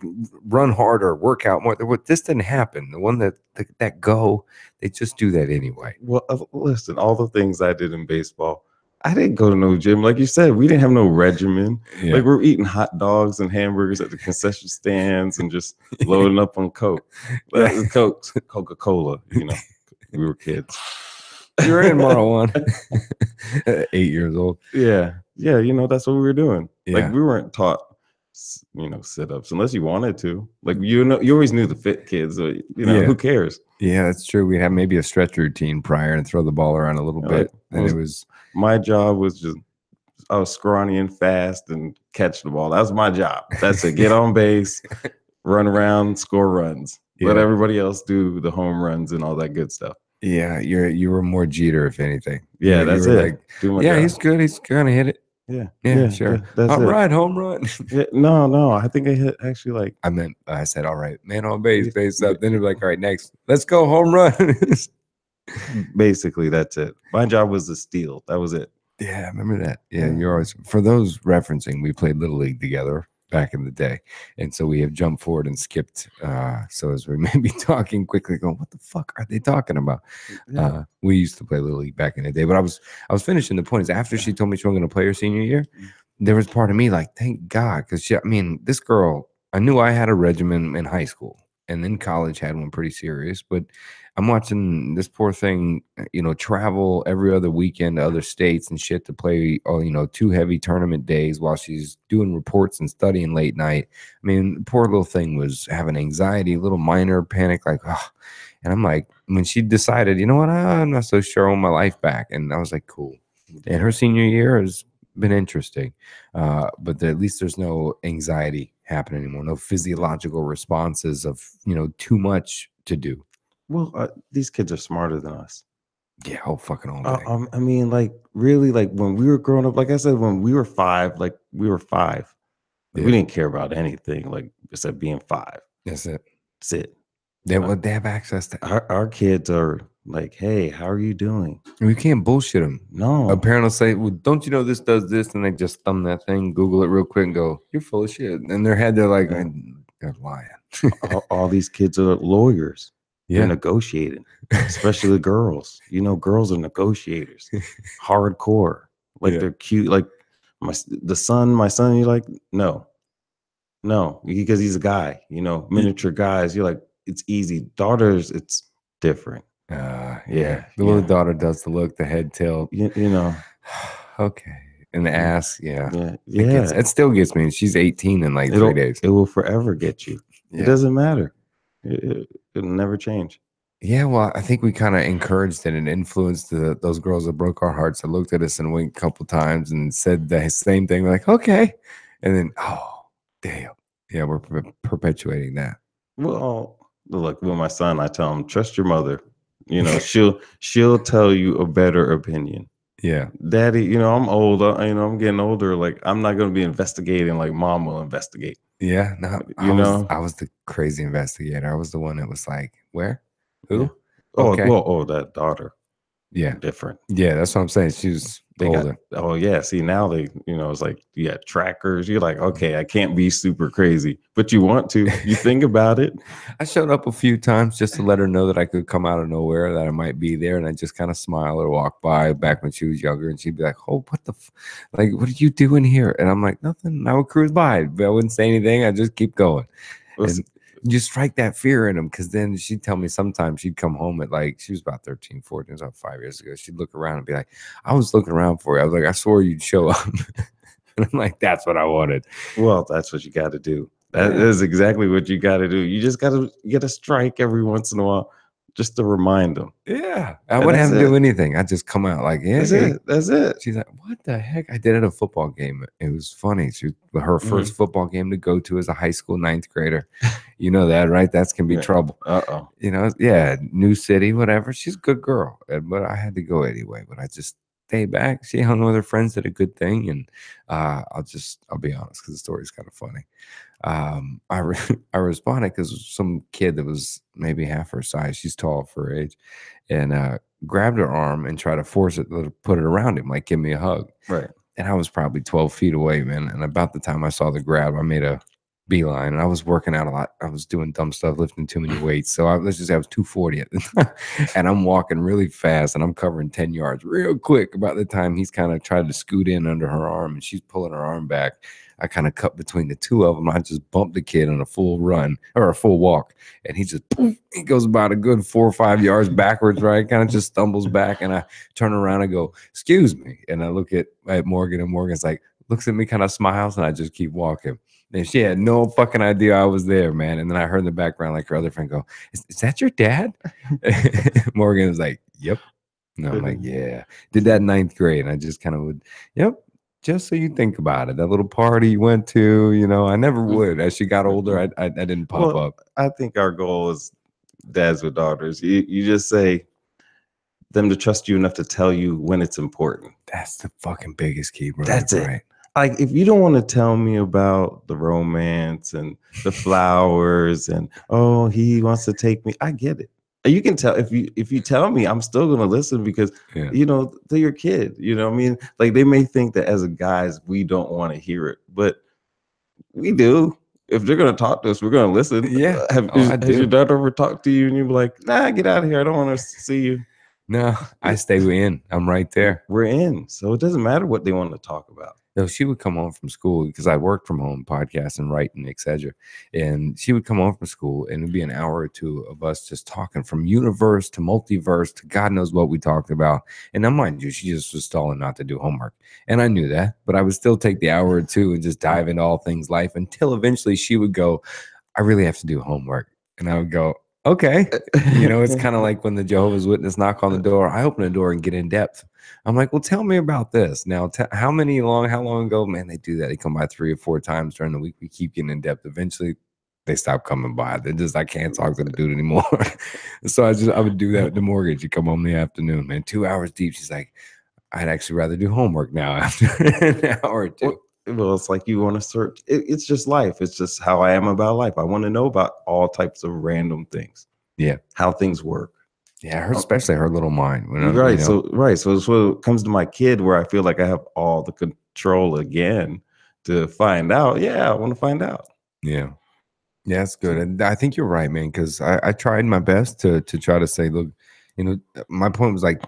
run harder, work out more. This didn't happen. The one that go, they just do that anyway. Well, listen, all the things I did in baseball, I didn't go to no gym. Like you said, we didn't have no regimen. Yeah. Like we're eating hot dogs and hamburgers at the concession stands and just loading up on Coke. Coke, Coca-Cola, you know, we were kids. You're in Marwan. 8 years old. Yeah. You know, that's what we were doing. Yeah. Like we weren't taught, you know, sit-ups unless you wanted to. Like you know, you always knew the fit kids. So, you know, who cares? Yeah, that's true. We had maybe a stretch routine prior and throw the ball around a little bit. And it was my job was just I was scrawny and fast and catch the ball. That was my job. That's it. Get on base, run around, score runs. Let everybody else do the home runs and all that good stuff. Yeah, you were more Jeter, if anything. Yeah, that's it. Like, job. He's good. He's gonna hit it. Yeah, sure. All right, home run. No. I think I hit actually like. I said, all right, man on base, base up. Then it'd be like, all right, next, let's go home run. Basically, that's it. My job was to steal. That was it. Yeah, I remember that. Yeah, you're always for those referencing. We played Little League together back in the day, and so we have jumped forward and skipped. So as we may be talking quickly, going, what the fuck are they talking about? Yeah. We used to play Little League back in the day, but I was finishing the point. Is after she told me she wasn't going to play her senior year, there was part of me like, thank God, because this girl, I knew I had a regimen in high school, and then college had one pretty serious, but I'm watching this poor thing, you know, travel every other weekend to other states and shit to play, 2 heavy tournament days while she's doing reports and studying late night. I mean, the poor little thing was having anxiety, a little minor panic, like, oh. And I'm like, when she decided, you know what, I'm not so sure I want my life back. And I was like, cool. And her senior year has been interesting, but at least there's no anxiety happening anymore, no physiological responses of, too much to do. Well, these kids are smarter than us. Yeah, oh fucking all day. I mean, like really, like when we were growing up, like I said, when we were five, like we were five, like, we Yeah, didn't care about anything, like except being five. that's it. That's it. Uh, They have access to. our kids are like, hey, how are you doing? We can't bullshit them. A No, parent will say, "Well, don't you know this does this?" And they just thumb that thing, Google it real quick, and go, "You're full of shit." In their head, they're like, Yeah. "They're lying." all these kids are lawyers. They're Yeah, negotiating, especially the girls. You know, girls are negotiators, hardcore. Like yeah, they're cute. Like my son. You're like, no, no, because he's a guy. You know, miniature guys. You're like, it's easy. Daughters, it's different. yeah. Yeah, The little yeah. daughter does the look, the head tilt. You know, Okay, and the yeah, ass. Yeah, yeah, yeah. it still gets me. She's 18 in like 3 days. It will forever get you. It Yeah. doesn't matter. It'll never change. Yeah, well, I think we kind of encouraged it and influenced those girls that broke our hearts that looked at us and winked a couple times and said the same thing. We're like, okay. And then, oh, damn. Yeah, we're perpetuating that. Well, look, with my son, I tell him, trust your mother. You know, she'll tell you a better opinion. Yeah. Daddy, you know, I'm old. You know, I'm getting older. Like, I'm not going to be investigating like mom will investigate. Yeah. No, You know? I was the crazy investigator. I was the one that was like, where? Yeah. Who? Okay. That daughter. Yeah. Different. Yeah. That's what I'm saying. She was They older. see, now they, you know, it's like, yeah, trackers. You're like, okay, I can't be super crazy, but you want to. You think about it. I showed up a few times just to let her know that I could come out of nowhere, that I might be there, and I just kind of smile or walk by back when she was younger, and she'd be like, "Oh, what the, like, what are you doing here?" And I'm like, "Nothing." And I would cruise by, but I wouldn't say anything. I just keep going, and you strike that fear in them, because then she'd tell me sometimes she'd come home at like, she was about 13, 14, it was about 5 years ago. She'd look around and be like, "I was looking around for you." I was like, "I swore you'd show up." And I'm like, "That's what I wanted." Well, that's what you got to do. That is exactly what you got to do. You just got to strike every once in a while, just to remind them. Yeah, I wouldn't have to do anything. I just come out like, "Yeah, that's it. That's it." She's like, "What the heck?" I did at a football game. It was funny. Her first football game to go to as a high school ninth grader. You know that, right? That's can be trouble. Uh-oh. You know, yeah, new city, whatever. She's a good girl, but I had to go anyway. But I just stayed back. She hung with her friends, did a good thing, and I'll be honest, because the story's kind of funny. I responded because some kid that was maybe half her size, she's tall for her age, and grabbed her arm and tried to force it to put it around him, like, give me a hug. Right. And I was probably 12 feet away, man. And about the time I saw the grab, I made a beeline, and I was working out a lot. I was doing dumb stuff, lifting too many weights. So let's just say I was 240 at the time. And I'm walking really fast, and I'm covering 10 yards real quick. About the time he's kind of tried to scoot in under her arm, and she's pulling her arm back, I kind of cut between the two of them. I just bumped the kid on a full run or a full walk, and he just poof, he goes about a good 4 or 5 yards backwards, right? Kind of just stumbles back, and I turn around and go, "Excuse me," and I look at Morgan, and Morgan's like, looks at me, kind of smiles, and I just keep walking. And she had no fucking idea I was there, man. And then I heard in the background, like, her other friend go, is that your dad? Morgan was like, "Yep." And I'm like, "Yeah." Did that in ninth grade. And I just kind of would, "Yep." Just so you think about it, that little party you went to, you know, I never would. As she got older, I didn't pop up. I think our goal is dads with daughters. You just say them to trust you enough to tell you when it's important. That's the fucking biggest key, bro. That's it. Right. Like, if you don't want to tell me about the romance and the flowers and, oh, he wants to take me, I get it. You can tell, if you tell me, I'm still gonna listen, because you know, they're your kid. You know what I mean? Like, they may think that as a guys we don't want to hear it, but we do. If they're gonna talk to us, we're gonna listen. Yeah. Has your daughter ever talked to you and you're like, "Nah, get out of here. I don't want to see you." No, I stay in. I'm right there. We're in. So it doesn't matter what they want to talk about. No, she would come home from school, because I worked from home, podcasting, writing, etc. And she would come home from school, and it'd be an hour or two of us just talking from universe to multiverse to God knows what we talked about. And now, mind you, she just was stalling not to do homework. And I knew that, but I would still take the hour or two and just dive into all things life, until eventually she would go, "I really have to do homework." And I would go, "Okay." You know, it's kind of like when the Jehovah's Witness knock on the door, I open the door and get in depth. I'm like, "Well, tell me about this." Now, how long ago, man, they do that. They come by 3 or 4 times during the week. We keep getting in depth. Eventually, they stopped coming by. They're just, I can't talk to the dude anymore. So I would do that with the mortgage. You come home in the afternoon, man, 2 hours deep. She's like, I'd actually rather do homework now after an hour or two. Well, it's like you want to search. It's just life. It's just how I am about life. I want to know about all types of random things. Yeah. How things work. Yeah, especially her little mind. Right. So it comes to my kid where I feel like I have all the control again to find out. Yeah, I want to find out. Yeah. Yeah, that's good. And I think you're right, man, because I tried my best to try to say, look, my point was like,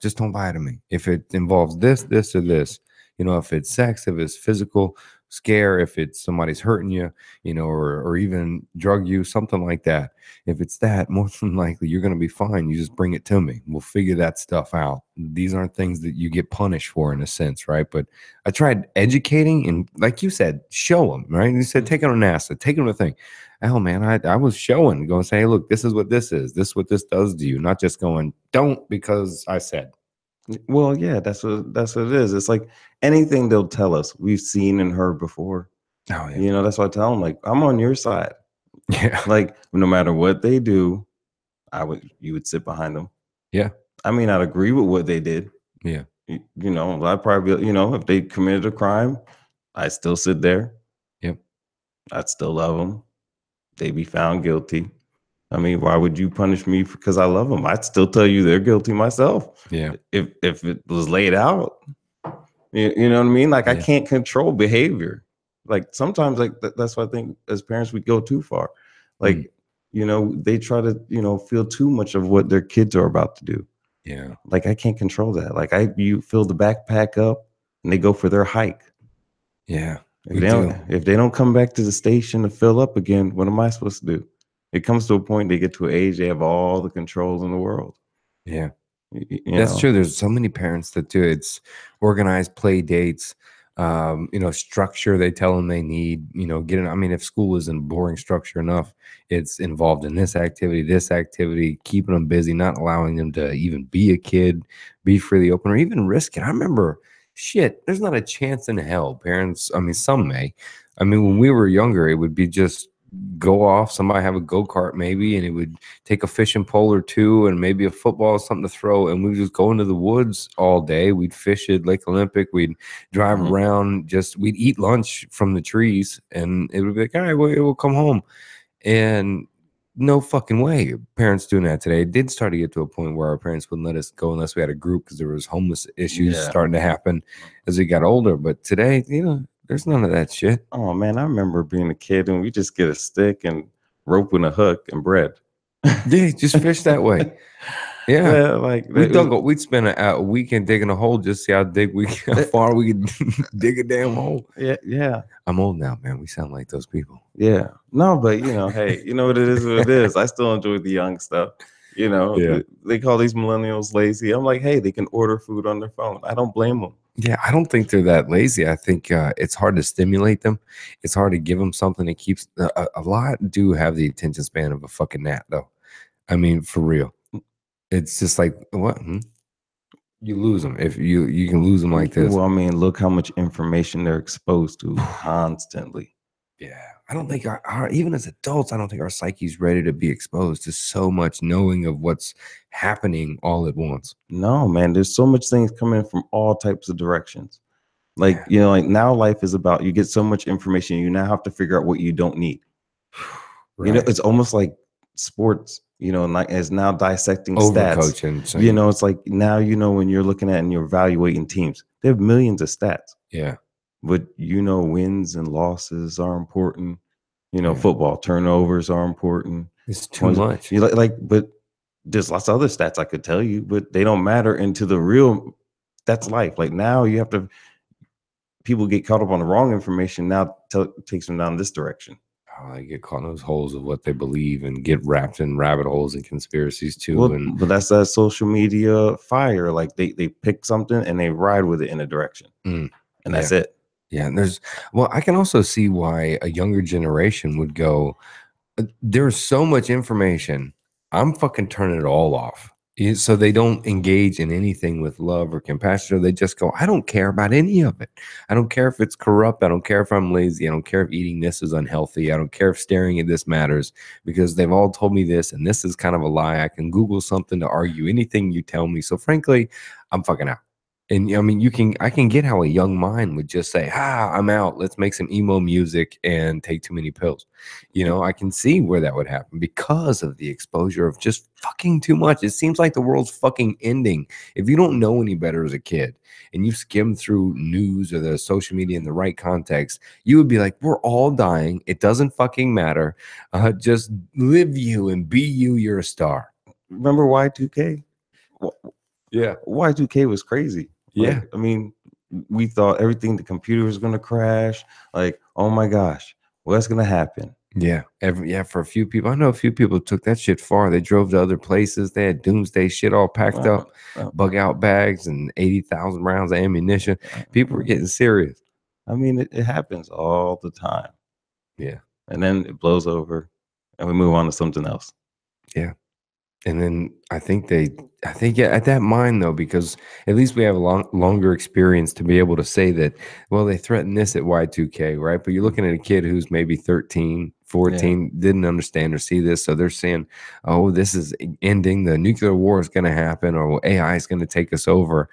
just don't lie to me. If it involves this, this, or this, if it's sex, if it's physical scare, if it's somebody's hurting you, or even drug use, something like that. If it's that, more than likely you're going to be fine. You just bring it to me. We'll figure that stuff out. These aren't things that you get punished for in a sense, right? But I tried educating and, like you said, show them, right? You said, take them to NASA, take them to thing. Hell, man, I was showing, going, say, hey, look, this is what this is. This is what this does to you. Not just going, don't because I said. Well, yeah, that's what it is. It's like anything they'll tell us, we've seen and heard before. Oh, yeah. That's why I tell them, like, I'm on your side. Yeah. Like, no matter what they do, you would sit behind them. Yeah. I may not agree with what they did. Yeah. I'd probably, if they committed a crime, I'd still sit there. Yep. I'd still love them. They'd be found guilty. I mean, why would you punish me because I love them? I'd still tell you they're guilty myself. Yeah. If it was laid out, you know what I mean? Like, I can't control behavior. Like, sometimes, like, that's why I think as parents, we go too far. Like, they try to, feel too much of what their kids are about to do. Yeah. Like, I can't control that. Like, you fill the backpack up and they go for their hike. Yeah. If they don't come back to the station to fill up again, what am I supposed to do? It comes to a point they get to an age they have all the controls in the world. Yeah. That's true. There's so many parents that do it. It's organized play dates, structure they tell them they need, if school isn't boring structure enough, it's involved in this activity, keeping them busy, not allowing them to even be a kid, be freely open, or even risk it. I remember, there's not a chance in hell. Parents, some may. When we were younger, it would be just go off, somebody have a go-kart maybe, and it would take a fishing pole or two and maybe a football or something to throw, and we'd just go into the woods all day. We'd fish at Lake Olympic, we'd drive around, we'd eat lunch from the trees, and it would be like, all right, we'll come home. And no fucking way parents doing that today. It did start to get to a point where our parents wouldn't let us go unless we had a group because there was homeless issues starting to happen as we got older. But today, there's none of that shit. Oh, man, I remember being a kid and we just get a stick and rope and a hook and bread. Yeah, just fish that way. Yeah, like we'd spend a weekend digging a hole just to see how far we could dig a damn hole. Yeah. I'm old now, man. We sound like those people. Yeah. No, but hey, you know what it is? What it is. I still enjoy the young stuff. They call these millennials lazy. I'm like, hey, they can order food on their phone. I don't blame them. Yeah, I don't think they're that lazy. I think it's hard to stimulate them. It's hard to give them something that keeps. A lot do have the attention span of a fucking gnat, though. For real. It's just like, what? You lose them if you can lose them like this. Well, look how much information they're exposed to constantly. Yeah, I don't think even as adults, I don't think our psyche's ready to be exposed to so much knowing of what's happening all at once. No, man, there's so much things coming from all types of directions. Like, like now life is about, you get so much information, you now have to figure out what you don't need. Right. It's almost like sports, like as now dissecting stats. It's like now, when you're looking at and you're evaluating teams, they have millions of stats. Yeah. But wins and losses are important. Football turnovers are important. It's too much. But there's lots of other stats I could tell you, but they don't matter into the real. That's life. Like now, you have to. People get caught up on the wrong information. Now takes them down this direction. Oh, they get caught in those holes of what they believe and get wrapped in rabbit holes and conspiracies too. Well, but that's that social media fire. Like they pick something and they ride with it in a direction, and that's it. Yeah, and I can also see why a younger generation would go, there's so much information, I'm fucking turning it all off. So they don't engage in anything with love or compassion. Or they just go, I don't care about any of it. I don't care if it's corrupt. I don't care if I'm lazy. I don't care if eating this is unhealthy. I don't care if staring at this matters, because they've all told me this and this is kind of a lie. I can Google something to argue anything you tell me. So frankly, I'm fucking out. And I mean, I can get how a young mind would just say, I'm out. Let's make some emo music and take too many pills. I can see where that would happen because of the exposure of just fucking too much. It seems like the world's fucking ending. If you don't know any better as a kid and you skim through news or the social media in the right context, you would be like, we're all dying. It doesn't fucking matter. Just live you and be you. You're a star. Remember Y2K? Yeah. Y2K was crazy. Yeah. I mean, we thought everything, the computer was going to crash. Like, oh my gosh, what's going to happen? Yeah. For a few people, I know a few people took that shit far. They drove to other places. They had doomsday shit all packed up, bug out bags and 80,000 rounds of ammunition. People were getting serious. I mean, it happens all the time. Yeah. And then it blows over and we move on to something else. Yeah. And then I think at that mind though, because at least we have a longer experience to be able to say that, well, they threatened this at Y2K, right? But you're looking at a kid who's maybe 13, 14, didn't understand or see this. So they're saying, oh, this is ending. The nuclear war is going to happen, or AI is going to take us over.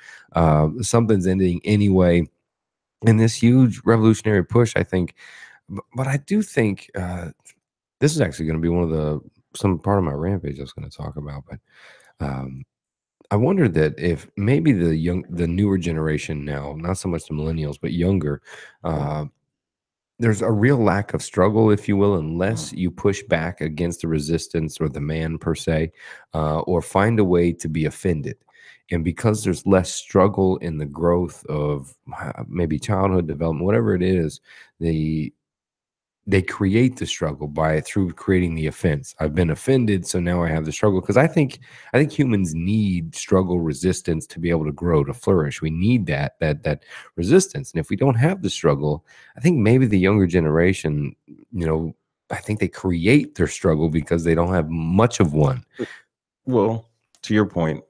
Something's ending anyway. And this huge revolutionary push, I think. But I do think this is actually going to be some part of my rampage I was going to talk about, but I wondered that if maybe the newer generation now, not so much the millennials, but younger, there's a real lack of struggle, if you will, unless you push back against the resistance or the man per se, or find a way to be offended. And because there's less struggle in the growth of maybe childhood development, whatever it is, they create the struggle through creating the offense. I've been offended, so now I have the struggle. Because I think humans need struggle, resistance to be able to grow, to flourish. We need that resistance. And if we don't have the struggle, I think maybe the younger generation, I think they create their struggle because they don't have much of one. Well, to your point,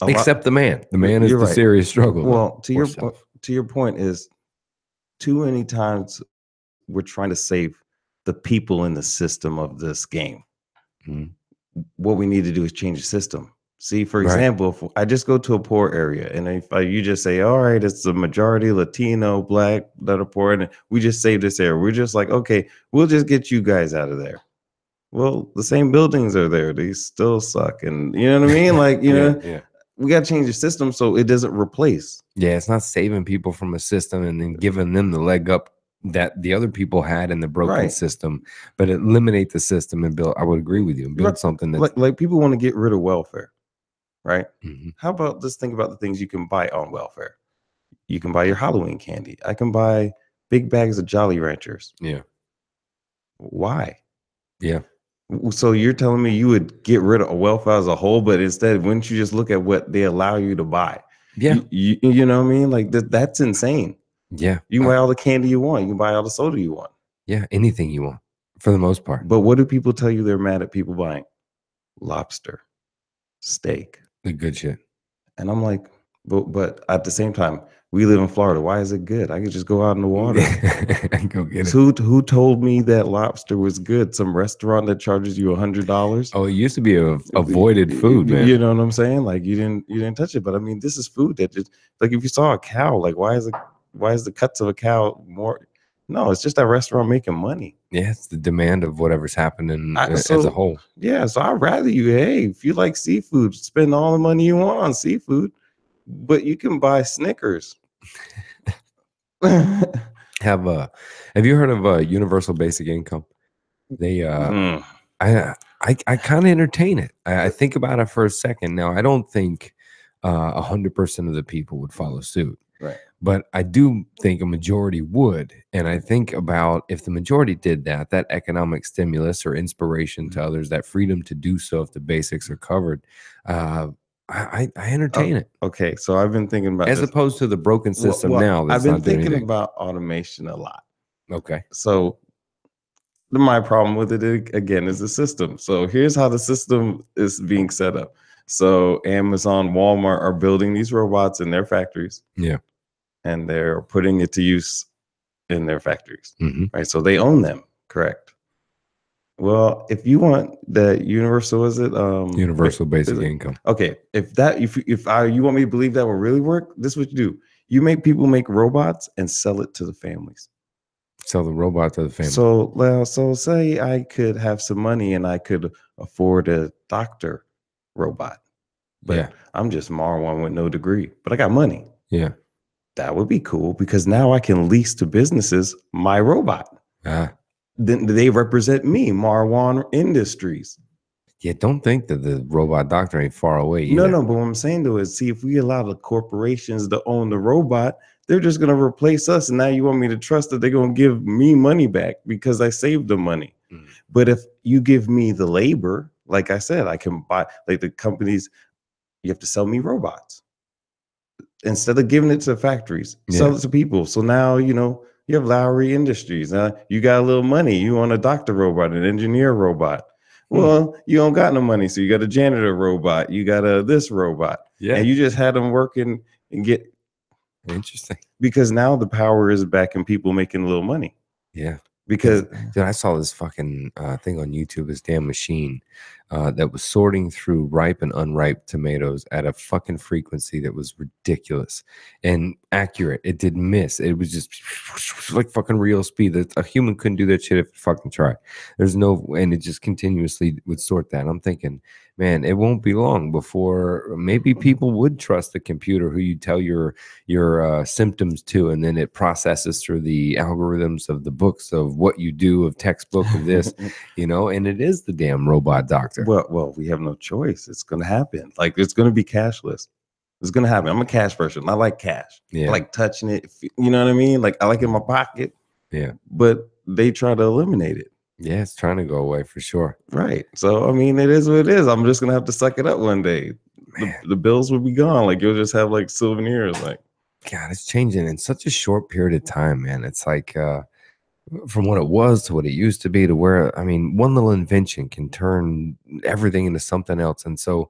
except the man. The man is the serious struggle. Well, to your point is, too many times we're trying to save the people in the system of this game. Mm-hmm. What we need to do is change the system. See, for example, if I just go to a poor area and if you just say, all right, it's the majority Latino, Black that are poor, and we just save this area. We're just like, okay, we'll just get you guys out of there. Well, the same buildings are there. They still suck. And you know what I mean? Like, we got to change the system so it doesn't replace. Yeah, it's not saving people from a system and then giving them the leg up that the other people had in the broken system, but eliminate the system and build. I would agree with you and build something that's like people want to get rid of welfare, right? Mm-hmm. How about just think about the things you can buy on welfare? You can buy your Halloween candy. I can buy big bags of Jolly Ranchers. Yeah. Why? Yeah. So you're telling me you would get rid of welfare as a whole, but instead, wouldn't you just look at what they allow you to buy? Yeah. You know what I mean? Like that's insane. Yeah. You can buy all the candy you want. You can buy all the soda you want. Yeah. Anything you want for the most part. But what do people tell you they're mad at people buying? Lobster, steak. The good shit. And I'm like, but at the same time, we live in Florida. Why is it good? I could just go out in the water and go get it. Who told me that lobster was good? Some restaurant that charges you $100? Oh, it used to be a avoided food, man. You know what I'm saying? Like you didn't touch it. But I mean, this is food that just like if you saw a cow, like why is the cuts of a cow more? No, it's just that restaurant making money. Yeah, it's the demand of whatever's happening as a whole. Yeah, so I'd rather if you like seafood, spend all the money you want on seafood, but you can buy Snickers. Have you heard of universal basic income? They I kind of entertain it. I think about it for a second. Now, I don't think 100% of the people would follow suit. Right. But I do think a majority would. And I think about if the majority did that economic stimulus or inspiration to others, that freedom to do so if the basics are covered, I entertain it. Okay, so I've been thinking about opposed to the broken system now. I've been thinking about automation a lot. Okay. So my problem with it again is the system. So here's how the system is being set up. So Amazon, Walmart are building these robots in their factories. Yeah. And they're putting it to use in their factories. Mm-hmm. Right. So they own them. Correct. Well, if you want the universal, is it Universal basic income. Okay, if you want me to believe that will really work, this is what you do. You make people make robots and sell it to the families. Sell the robot to the family. So say I could have some money and I could afford a doctor robot, but yeah. I'm just Marwan with no degree, but I got money. Yeah. That would be cool because now I can lease to businesses my robot. Then they represent me, Marwan Industries. Yeah, don't think that the robot doctor ain't far away either. No, but what I'm saying though is, see, if we allow the corporations to own the robot, they're just going to replace us. And now you want me to trust that they're going to give me money back because I saved the money. Mm. But if you give me the labor, like I said, I can buy, like the companies, you have to sell me robots. Instead of giving it to factories, sell it to people. So now, you know, you have Lowry Industries. You got a little money. You want a doctor robot, an engineer robot. Well, you don't got no money. So you got a janitor robot. You got this robot. Yeah. And you just had them working and get. Interesting. Because now the power is back in people making a little money. Yeah. Because dude, I saw this fucking thing on YouTube, this damn machine that was sorting through ripe and unripe tomatoes at a fucking frequency that was ridiculous and accurate. It didn't miss. It was just like fucking real speed. That a human couldn't do that shit if it fucking tried. There's no, and it just continuously would sort that. I'm thinking, man, it won't be long before maybe people would trust the computer who you tell your symptoms to, and then it processes through the algorithms of the books of what you do, of textbook of this, you know, and it is the damn robot doctor. Well, we have no choice. It's going to happen. Like, it's going to be cashless. It's going to happen. I'm a cash person. I like cash. Yeah. I like touching it. You know what I mean? Like, I like it in my pocket. Yeah. But they try to eliminate it. Yeah, it's trying to go away for sure. Right. So, I mean, it is what it is. I'm just going to have to suck it up one day. The bills will be gone. Like, you'll just have like souvenirs. Like, God, it's changing in such a short period of time, man. It's like from what it was to what it used to be to where, I mean, one little invention can turn everything into something else. And so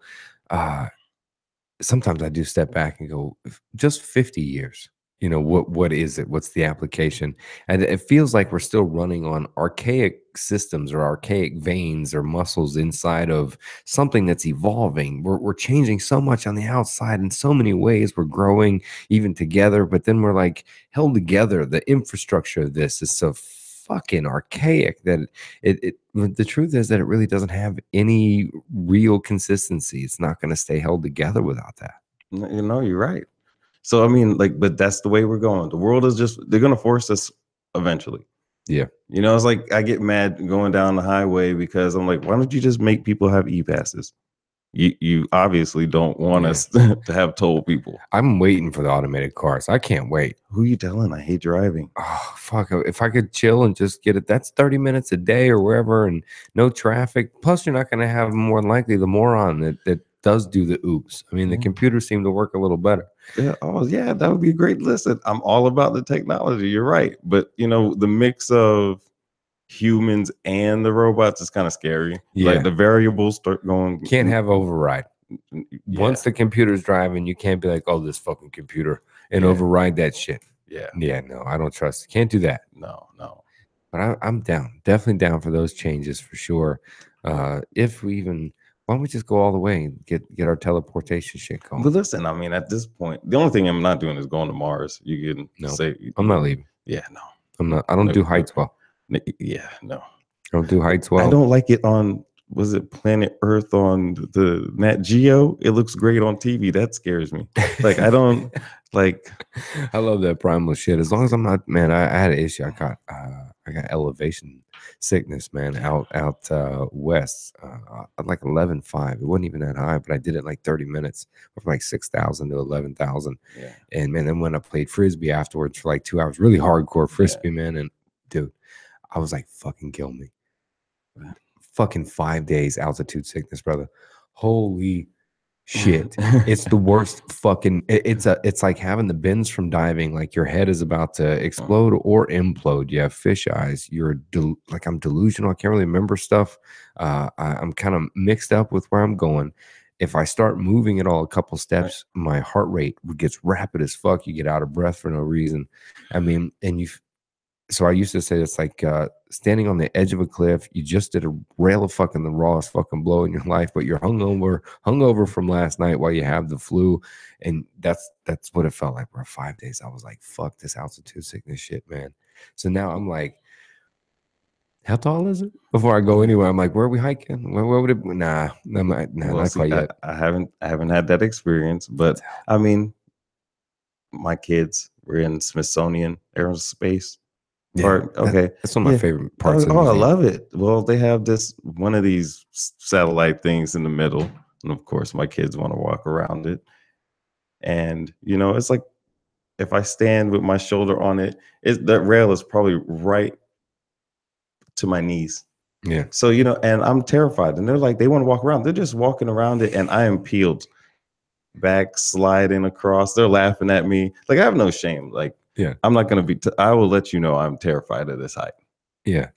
sometimes I do step back and go, just 50 years. You know, what is it? What's the application? And it feels like we're still running on archaic systems or archaic veins or muscles inside of something that's evolving. We're changing so much on the outside in so many ways. We're growing even together, but then we're like held together. The infrastructure of this is so fucking archaic that the truth is that it really doesn't have any real consistency. It's not going to stay held together without that. You know, you're right. So, I mean, like, but that's the way we're going. The world is just, they're going to force us eventually. Yeah. You know, it's like I get mad going down the highway because I'm like, why don't you just make people have e-passes? You obviously don't want us to have toll people. I'm waiting for the automated cars. I can't wait. Who you telling? I hate driving. Oh, fuck. If I could chill and just get it, that's 30 minutes a day or wherever and no traffic. Plus, you're not going to have more than likely the moron that does do the oops. I mean, the computers seem to work a little better. Yeah. Oh, yeah. That would be great. Listen, I'm all about the technology. You're right. But, you know, the mix of humans and the robots is kind of scary. Yeah. Like the variables start going. Can't have override. Yeah. Once the computer's driving, you can't be like, oh, this fucking computer and override that shit. Yeah. Yeah. No, I don't trust. Can't do that. No. But I'm down. Definitely down for those changes for sure. If we even... Why don't we just go all the way and get our teleportation shit going? But listen, I mean, at this point, the only thing I'm not doing is going to Mars. You can say, I'm not leaving. Yeah, no. I'm not. I don't do heights well. Yeah, no. I don't do heights well. I don't like it on, was it Planet Earth on the Nat Geo? It looks great on TV. That scares me. Like, I don't, like. I love that primal shit. As long as I'm not, man, I had an issue. I got elevation sickness, man, out west at like 11.5. It wasn't even that high, but I did it in like 30 minutes from like 6,000 to 11,000. Yeah. And man, then when I played frisbee afterwards for like 2 hours, really hardcore frisbee, man, and dude, I was like, fucking kill me. Fucking 5 days altitude sickness, brother. Holy shit. It's the worst fucking, it's like having the bends from diving, like your head is about to explode or implode. You have fish eyes. You're like, I'm delusional. I can't really remember stuff. I'm kind of mixed up with where I'm going. If I start moving at all a couple Right. steps, my heart rate gets rapid as fuck. You get out of breath for no reason. I mean, and so I used to say it's like standing on the edge of a cliff. You just did a rail of fucking the rawest fucking blow in your life, but you're hungover from last night while you have the flu, and that's what it felt like. For 5 days, I was like, "Fuck this altitude sickness shit, man." So now I'm like, "How tall is it?" Before I go anywhere, I'm like, "Where are we hiking? Where would it?" Nah, nah, Well, not see, quite yet. I haven't had that experience, but I mean, my kids were in Smithsonian Aerospace Yeah, Park. Okay, that's one of my yeah. favorite Oh, parts of the oh, I museum. love it. Well, they have this one of these satellite things in the middle, and of course, my kids want to walk around it. And it's like if I stand with my shoulder on it, that rail is probably right to my knees. Yeah, So and I'm terrified. And they're like, they want to walk around. They're just walking around it, and I am peeled back, sliding across. They're laughing at me. Like I have no shame. Like yeah, I'm not gonna be. I will let you know I'm terrified of this height. yeah.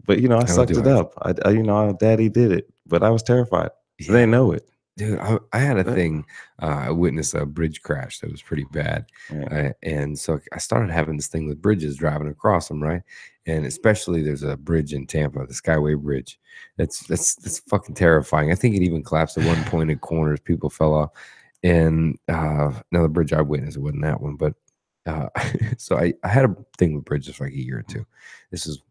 But I I don't sucked do it heights. up. Daddy did it, but I was terrified. Yeah. They know it. Dude, I had a Uh, thing. I witnessed a bridge crash that was pretty bad, Right. and so I started having this thing with bridges, driving across them, right? And especially there's a bridge in Tampa, the Skyway Bridge. That's fucking terrifying. I think it even collapsed at one point in corners. People fell off, and another bridge I witnessed, it wasn't that one, but uh, so I had a thing with bridges for like a year or two. This is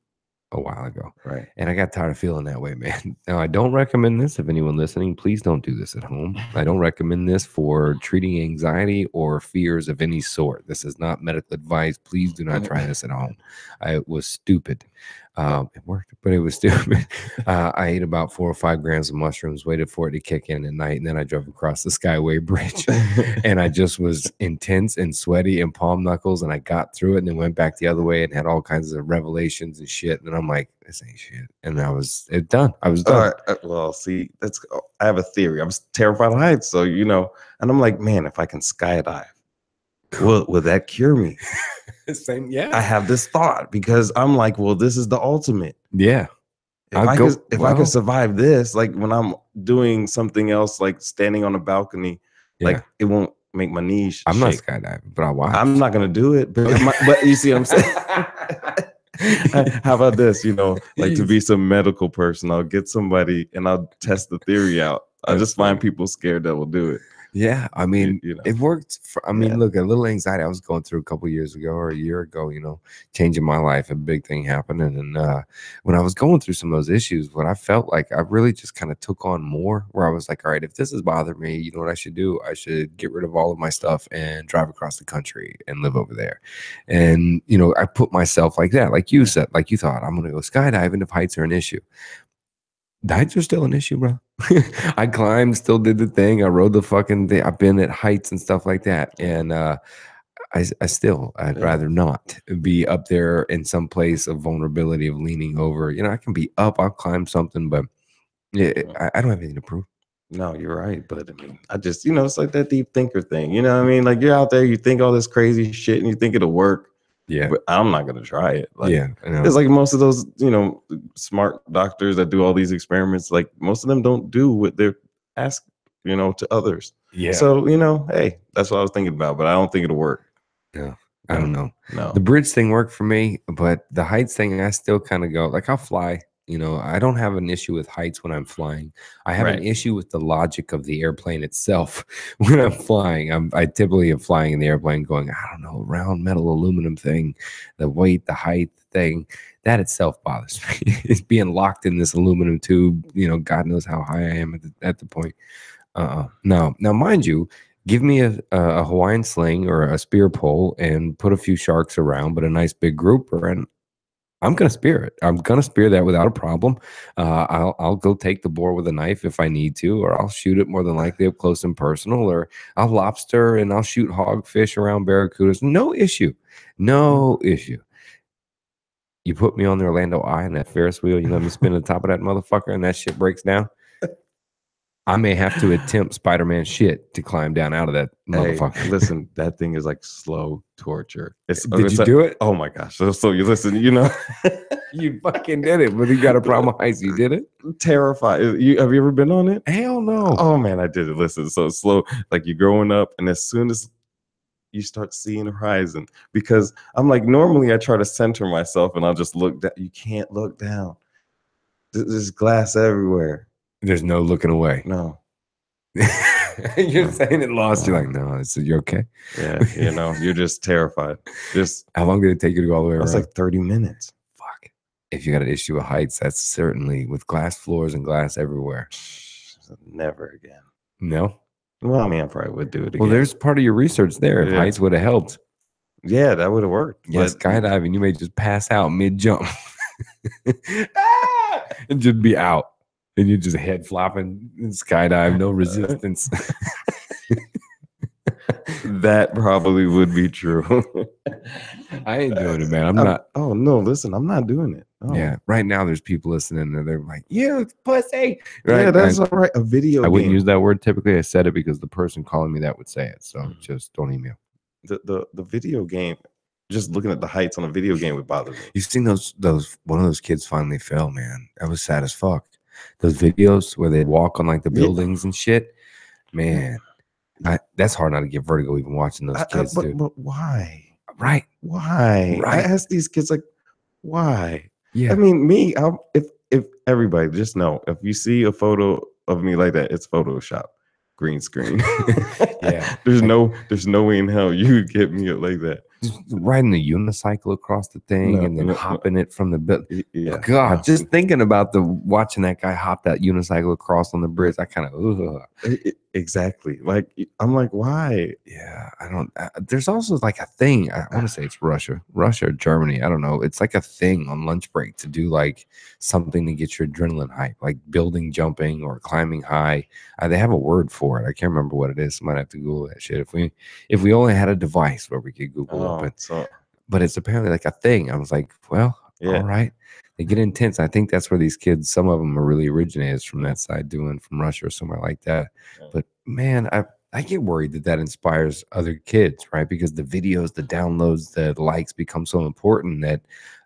a while ago. Right. And I got tired of feeling that way, man. Now, I don't recommend this. If anyone listening, please don't do this at home. I don't recommend this for treating anxiety or fears of any sort. This is not medical advice. Please do not try this at home. I was stupid. It worked, but it was stupid. I ate about 4 or 5 grams of mushrooms, waited for it to kick in at night, and then I drove across the Skyway Bridge. And I just was intense and sweaty and palm knuckles, and I got through it and then went back the other way and had all kinds of revelations and shit. And I'm like, this ain't shit. And I was done. I was All done. right. Well, see, I have a theory. I'm terrified of heights, so and I'm like, man, if I can skydive, will that cure me? Same, I yeah. have this thought because I'm like, well, this is the ultimate. Yeah. If I could survive this, like when I'm doing something else, like standing on a balcony, Yeah. like it won't make my knees I'm not shake. skydiving, but I watch. I'm not gonna do it, but you see what I'm saying? How about this? Like to be some medical person, I'll get somebody and I'll test the theory out. I'll That's just find funny. people scared that will do it. Yeah, I mean, it worked. I mean, Yeah. look, a little anxiety I was going through a couple years ago or a year ago, changing my life, a big thing happened. And when I was going through some of those issues, what I felt like I really just kind of took on more, where I was like, all right, if this is bothering me, you know what I should do? I should get rid of all of my stuff and drive across the country and live over there. And, I put myself like that, like you said, like you thought, I'm going to go skydiving if heights are an issue. The heights are still an issue, bro. I climbed, still did the thing. I rode the fucking thing. I've been at heights and stuff like that. And I'd rather not be up there in some place of vulnerability of leaning over. I can be up, I'll climb something, but I don't have anything to prove. No, you're right. But I mean, I just, it's like that deep thinker thing. You know what I mean? Like you're out there, you think all this crazy shit and you think it'll work. Yeah. But I'm not gonna try it. Like, yeah. It's like most of those, smart doctors that do all these experiments, like most of them don't do what they're asked, to others. Yeah. So, hey, that's what I was thinking about, but I don't think it'll work. No, I don't know. No. The bridge thing worked for me, but the heights thing, I still kind of go, like I'll fly. I don't have an issue with heights when I'm flying. I have an issue with the logic of the airplane itself when I'm flying. I typically am flying in the airplane going, I don't know, round metal aluminum thing, the weight, the height thing, that itself bothers me. It's being locked in this aluminum tube, God knows how high I am at the point. No. Now, mind you, give me a Hawaiian sling or a spear pole and put a few sharks around, but a nice big grouper, and I'm gonna spear it. I'm gonna spear that without a problem. I'll go take the boar with a knife if I need to, or I'll shoot it more than likely up close and personal, or I'll lobster and I'll shoot hogfish around barracudas. No issue. No issue. You put me on the Orlando Eye and that Ferris wheel, you let me spin on top of that motherfucker and that shit breaks down. I may have to attempt Spider-Man shit to climb down out of that Hey, motherfucker. listen, that thing is like slow torture. Did you do it? Oh my gosh. So you listen, you know, You fucking did it, but you got a problem with heights. You did it? terrified. Have you ever been on it? Hell no. Oh man, I did it. Listen, so slow, like you're growing up, and as soon as you start seeing the horizon, because I'm like, normally I try to center myself and I'll just look down. You can't look down. There's glass everywhere. There's no looking away. No. You're No. saying it lost. No. You're like, no, it's you're okay. Yeah, you know, you're just terrified. Just How long did it take you to go all the way around? it's like 30 minutes. Fuck. If you got an issue with heights, that's certainly with glass floors and glass everywhere. Never again. No. Well, I mean, I probably would do it again. Well, there's part of your research there. If Yeah. heights would have helped. Yeah, that would have worked. Yeah, But skydiving, you may just pass out mid jump and just be out. And you just head flopping and skydive, no resistance. that probably would be true. I ain't doing it, man. I'm not. Oh no, listen, I'm not doing it. Oh. Yeah, right now there's people listening and they're like, "You pussy." Right? Yeah, that's all right. A video. I wouldn't game. use that word typically. I said it because the person calling me that would say it. So just don't email. The video game. Just looking at the heights on a video game would bother me. You've seen those one of those kids finally fell, man. That was sad as fuck. Those videos where they walk on like the buildings and shit, man. That's hard not to get vertigo even watching those kids. But why? Right. Why? Right. I ask these kids like, why? Yeah. I mean, me. If everybody just know, if you see a photo of me like that, it's Photoshop, green screen. Yeah. There's no way in hell you would get me like that. Just riding the unicycle across the thing and then hopping it from the bit. Yeah. God, just thinking about watching that guy hop that unicycle across on the bridge, I kind of exactly. Like I'm like, why? Yeah, I don't. There's also like a thing. I want to say it's Russia or Germany. I don't know. It's like a thing on lunch break to do like something to get your adrenaline hype, like building jumping or climbing high. They have a word for it. I can't remember what it is. Might have to Google that shit. If we only had a device where we could Google it, but it's apparently like a thing. I was like, well, all right. They get intense. I think that's where these kids, some of them are really originators from that side, doing from Russia or somewhere like that. But man, I get worried that inspires other kids, right? Because the videos, the downloads, the likes become so important that,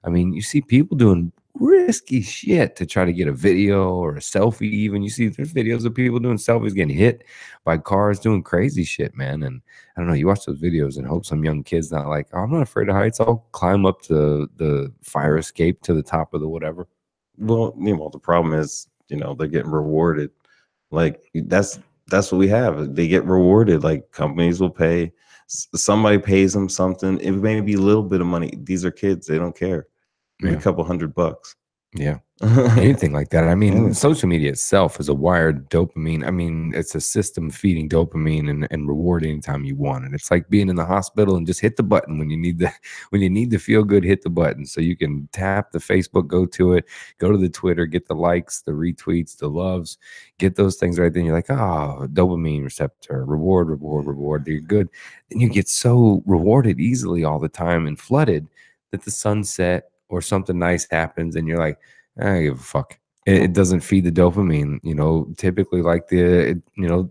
I mean, you see people doing risky shit to try to get a video or a selfie. Even you see there's videos of people doing selfies getting hit by cars, doing crazy shit, man. And I don't know, you watch those videos and hope some young kid's not like, oh, I'm not afraid of heights. I'll climb up to the fire escape to the top of the whatever. Well, the problem is, they're getting rewarded. Like that's what we have. They get rewarded. Like companies will pay. Somebody pays them something. It may be a little bit of money. These are kids. They don't care. Maybe a couple $100. Yeah. Anything like that. I mean, social media itself is a wired dopamine. I mean, it's a system feeding dopamine and reward anytime you want it. It's like being in the hospital and just hit the button when you need to feel good, hit the button. So you can tap the Facebook, go to it, go to the Twitter, get the likes, the retweets, the loves, get those things right then. You're like, oh, dopamine receptor, reward. You're good. And you get so rewarded easily all the time and flooded that the sunset or something nice happens and you're like, I don't give a fuck. It doesn't feed the dopamine, typically like the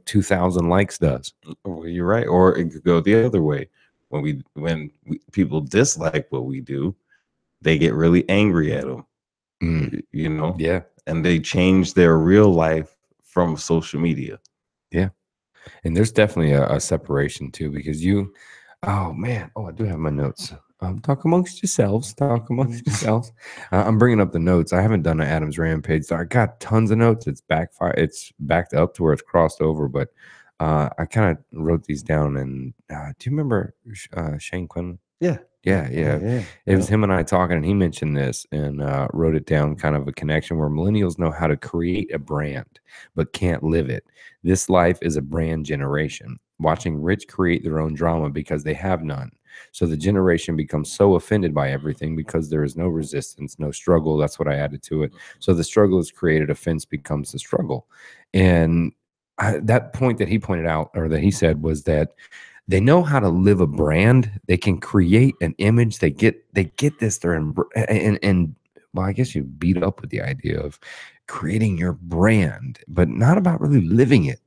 2,000 likes does. Well, you're right. Or it could go the other way. When people dislike what we do, they get really angry at them. Yeah. And they change their real life from social media. Yeah. And there's definitely a separation too, because oh man, I do have my notes. Talk amongst yourselves. I'm bringing up the notes. I haven't done an Adam's Rampage. So I got tons of notes. It's backed up to where it's crossed over. But I kind of wrote these down. And do you remember Shane Quinlan? Yeah. It was him and I talking, and he mentioned this and wrote it down, kind of a connection where millennials know how to create a brand but can't live it. This life is a brand generation, watching rich create their own drama because they have none. So the generation becomes so offended by everything because there is no resistance, no struggle. That's what I added to it. So the struggle is created, offense becomes the struggle. And that point that he pointed out, or that he said, was that they know how to live a brand. They can create an image. They get this. They're and well, I guess you beat up with the idea of creating your brand, but not about really living it.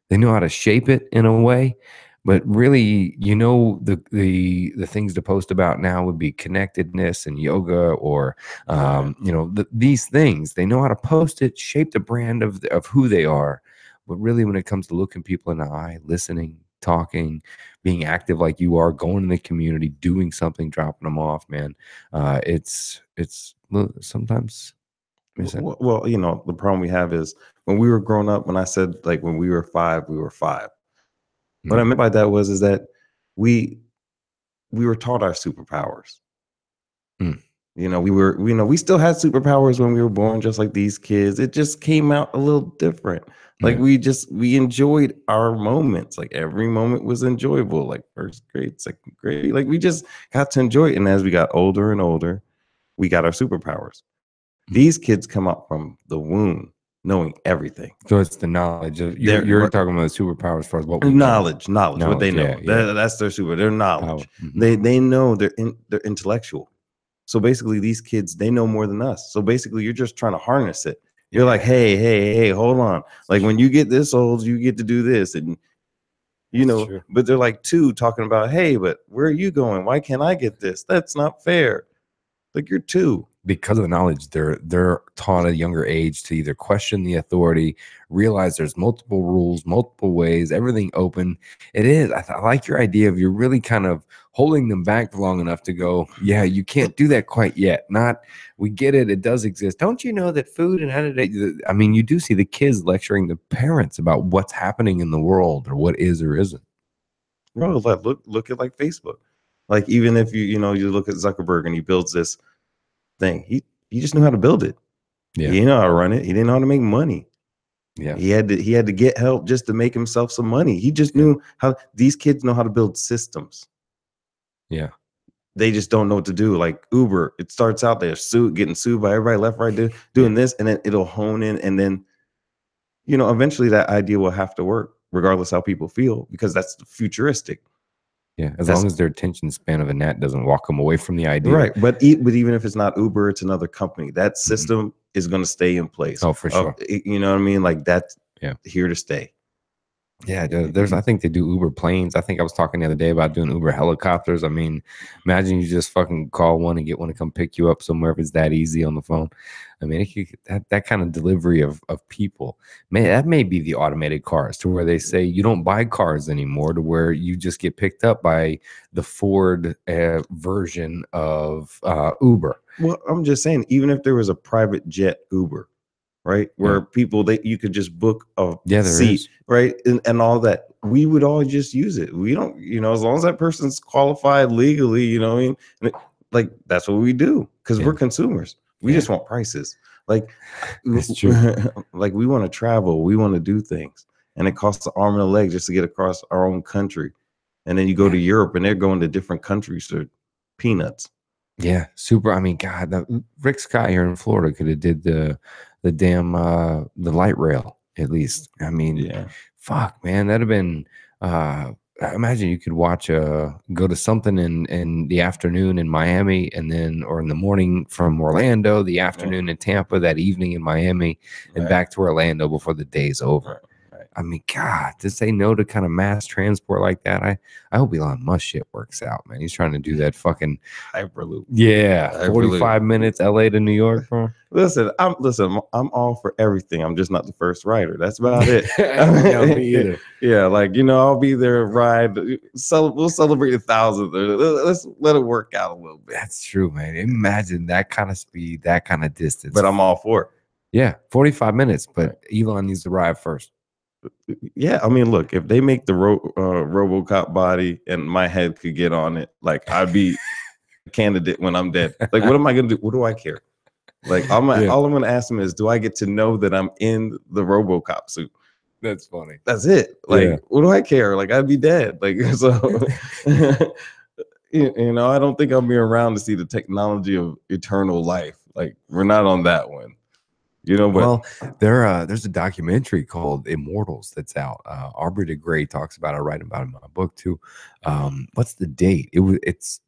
They know how to shape it in a way, but really, the things to post about now would be connectedness and yoga, or Right. these things. They know how to post it, shape the brand of who they are. But really, when it comes to looking people in the eye, listening, talking, being active like you are, going in the community, doing something, dropping them off, man. It's sometimes. Well, the problem we have is when we were growing up, when I said like when we were five, we were five. What I meant by that is that we we were taught our superpowers. Mm. We still had superpowers when we were born, just like these kids. It just came out a little different. Like Yeah. we enjoyed our moments. Like every moment was enjoyable. Like first grade, second grade. Like we just got to enjoy it. And as we got older and older, we got our superpowers. These kids come out from the womb knowing everything. So it's the knowledge of you're talking about the superpowers as far as what we knowledge, what they know. Yeah. That's their their knowledge. Mm-hmm. They know they're intellectual. So basically, these kids, they know more than us. So basically, you're just trying to harness it. You're like, hey, hold on. Like when you get this old, you get to do this, and True. But they're like two talking about, hey, but where are you going? Why can't I get this? That's not fair. Like you're two. Because of the knowledge, they're taught at a younger age to either question the authority, realize there's multiple rules, multiple ways, everything open. It is. I like your idea of you're really kind of holding them back for long enough to go, yeah, you can't do that quite yet. Not, we get it. It does exist. Don't you know that food and I mean, you do see the kids lecturing the parents about what's happening in the world or what is or isn't. Bro, like look at like Facebook. Like even if you look at Zuckerberg and he builds this thing, he just knew how to build it. Yeah. He didn't know how to run it. He didn't know how to make money. Yeah. He had to get help just to make himself some money. He just knew how. These kids know how to build systems. Yeah. They just don't know what to do. Like Uber, it starts out there getting sued by everybody left, right, doing this, and then it'll hone in, and then eventually that idea will have to work, regardless how people feel, because that's futuristic. Yeah, as long as their attention span of a gnat doesn't walk them away from the idea. Right. But even if it's not Uber, it's another company. That system is going to stay in place. Oh, for sure. You know what I mean? Like that's here to stay. Yeah, I think they do Uber planes. I think I was talking the other day about doing Uber helicopters. I mean, imagine you just fucking call one and get one to come pick you up somewhere if it's that easy on the phone. I mean, that kind of delivery of people, that may be the automated cars, to where they say you don't buy cars anymore, to where you just get picked up by the Ford version of Uber. Well, I'm just saying, even if there was a private jet Uber, right, where people you could just book a seat, right, and all that, we would all just use it. We don't, as long as that person's qualified legally, what I mean, like that's what we do, because we're consumers. We just want prices. Like that's true. Like we want to travel, we want to do things, and it costs an arm and a leg just to get across our own country. And then you go to Europe, and they're going to different countries for peanuts. Yeah, super. I mean, God, Rick Scott here in Florida could have did the damn the light rail at least. I mean, fuck, man, that'd have been. Imagine you could go to something in the afternoon in Miami, and then or in the morning from Orlando, the afternoon in Tampa, that evening in Miami, and back to Orlando before the day's over. I mean, God, to say no to kind of mass transport like that, I hope Elon Musk shit works out, man. He's trying to do that fucking Hyperloop. Yeah, Hyperloop. 45 minutes, LA to New York, bro. Listen, I'm all for everything. I'm just not the first rider. That's about it. No, me either. Yeah, like I'll be there. Ride. We'll celebrate 1,000. Let's let it work out a little bit. That's true, man. Imagine that kind of speed, that kind of distance. But I'm all for it. Yeah, 45 minutes. But Elon needs to ride first. Yeah, I mean, look, if they make the RoboCop body and my head could get on it, like I'd be a candidate when I'm dead. Like, what am I gonna do? What do I care? Like, all I'm gonna ask them is, do I get to know that I'm in the RoboCop suit? That's funny. That's it. Like, what do I care? Like, I'd be dead. Like, so I don't think I'll be around to see the technology of eternal life. Like, we're not on that one. But well, there's a documentary called Immortals that's out. Aubrey de Grey talks about it. I write about it in my book too. What's the date? It's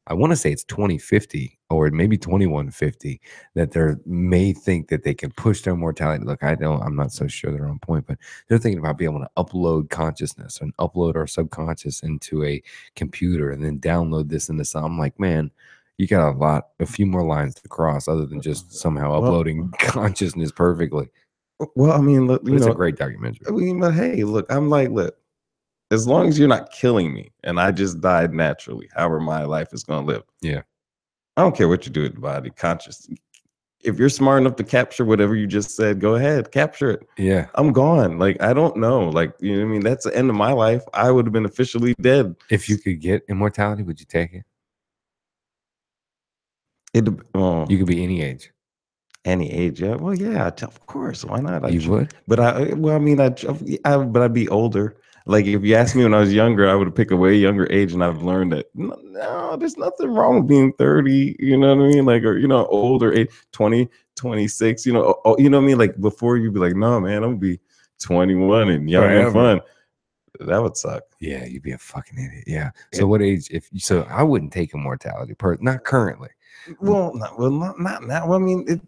I want to say it's 2050 or maybe 2150 that they may think that they can push their mortality. Look, I'm not so sure they're on point, but they're thinking about being able to upload consciousness and upload our subconscious into a computer and then download this into some. I'm like, man, you got a few more lines to cross other than just somehow uploading consciousness perfectly. Well, I mean, look, But it's a great documentary. I mean, but hey, look, I'm like, look, as long as you're not killing me and I just died naturally, however my life is going to live. Yeah. I don't care what you do with the body, conscious. If you're smart enough to capture whatever you just said, go ahead, capture it. Yeah. I'm gone. Like, I don't know. Like, you know what I mean? That's the end of my life. I would have been officially dead. If you could get immortality, would you take it? You could be any age. Any age, yeah. Well, yeah, of course. Why not? You would? But but I'd be older. Like if you asked me when I was younger, I would pick a way younger age, and I've learned that no, there's nothing wrong with being 30. You know what I mean? Like, or older age, 20, 26. You know what I mean? Like before, you'd be like, no, man, I'm gonna be 21 and young and fun. That would suck. Yeah, you'd be a fucking idiot. Yeah. So what age? So I wouldn't take immortality, not currently. Not now. Well, I mean,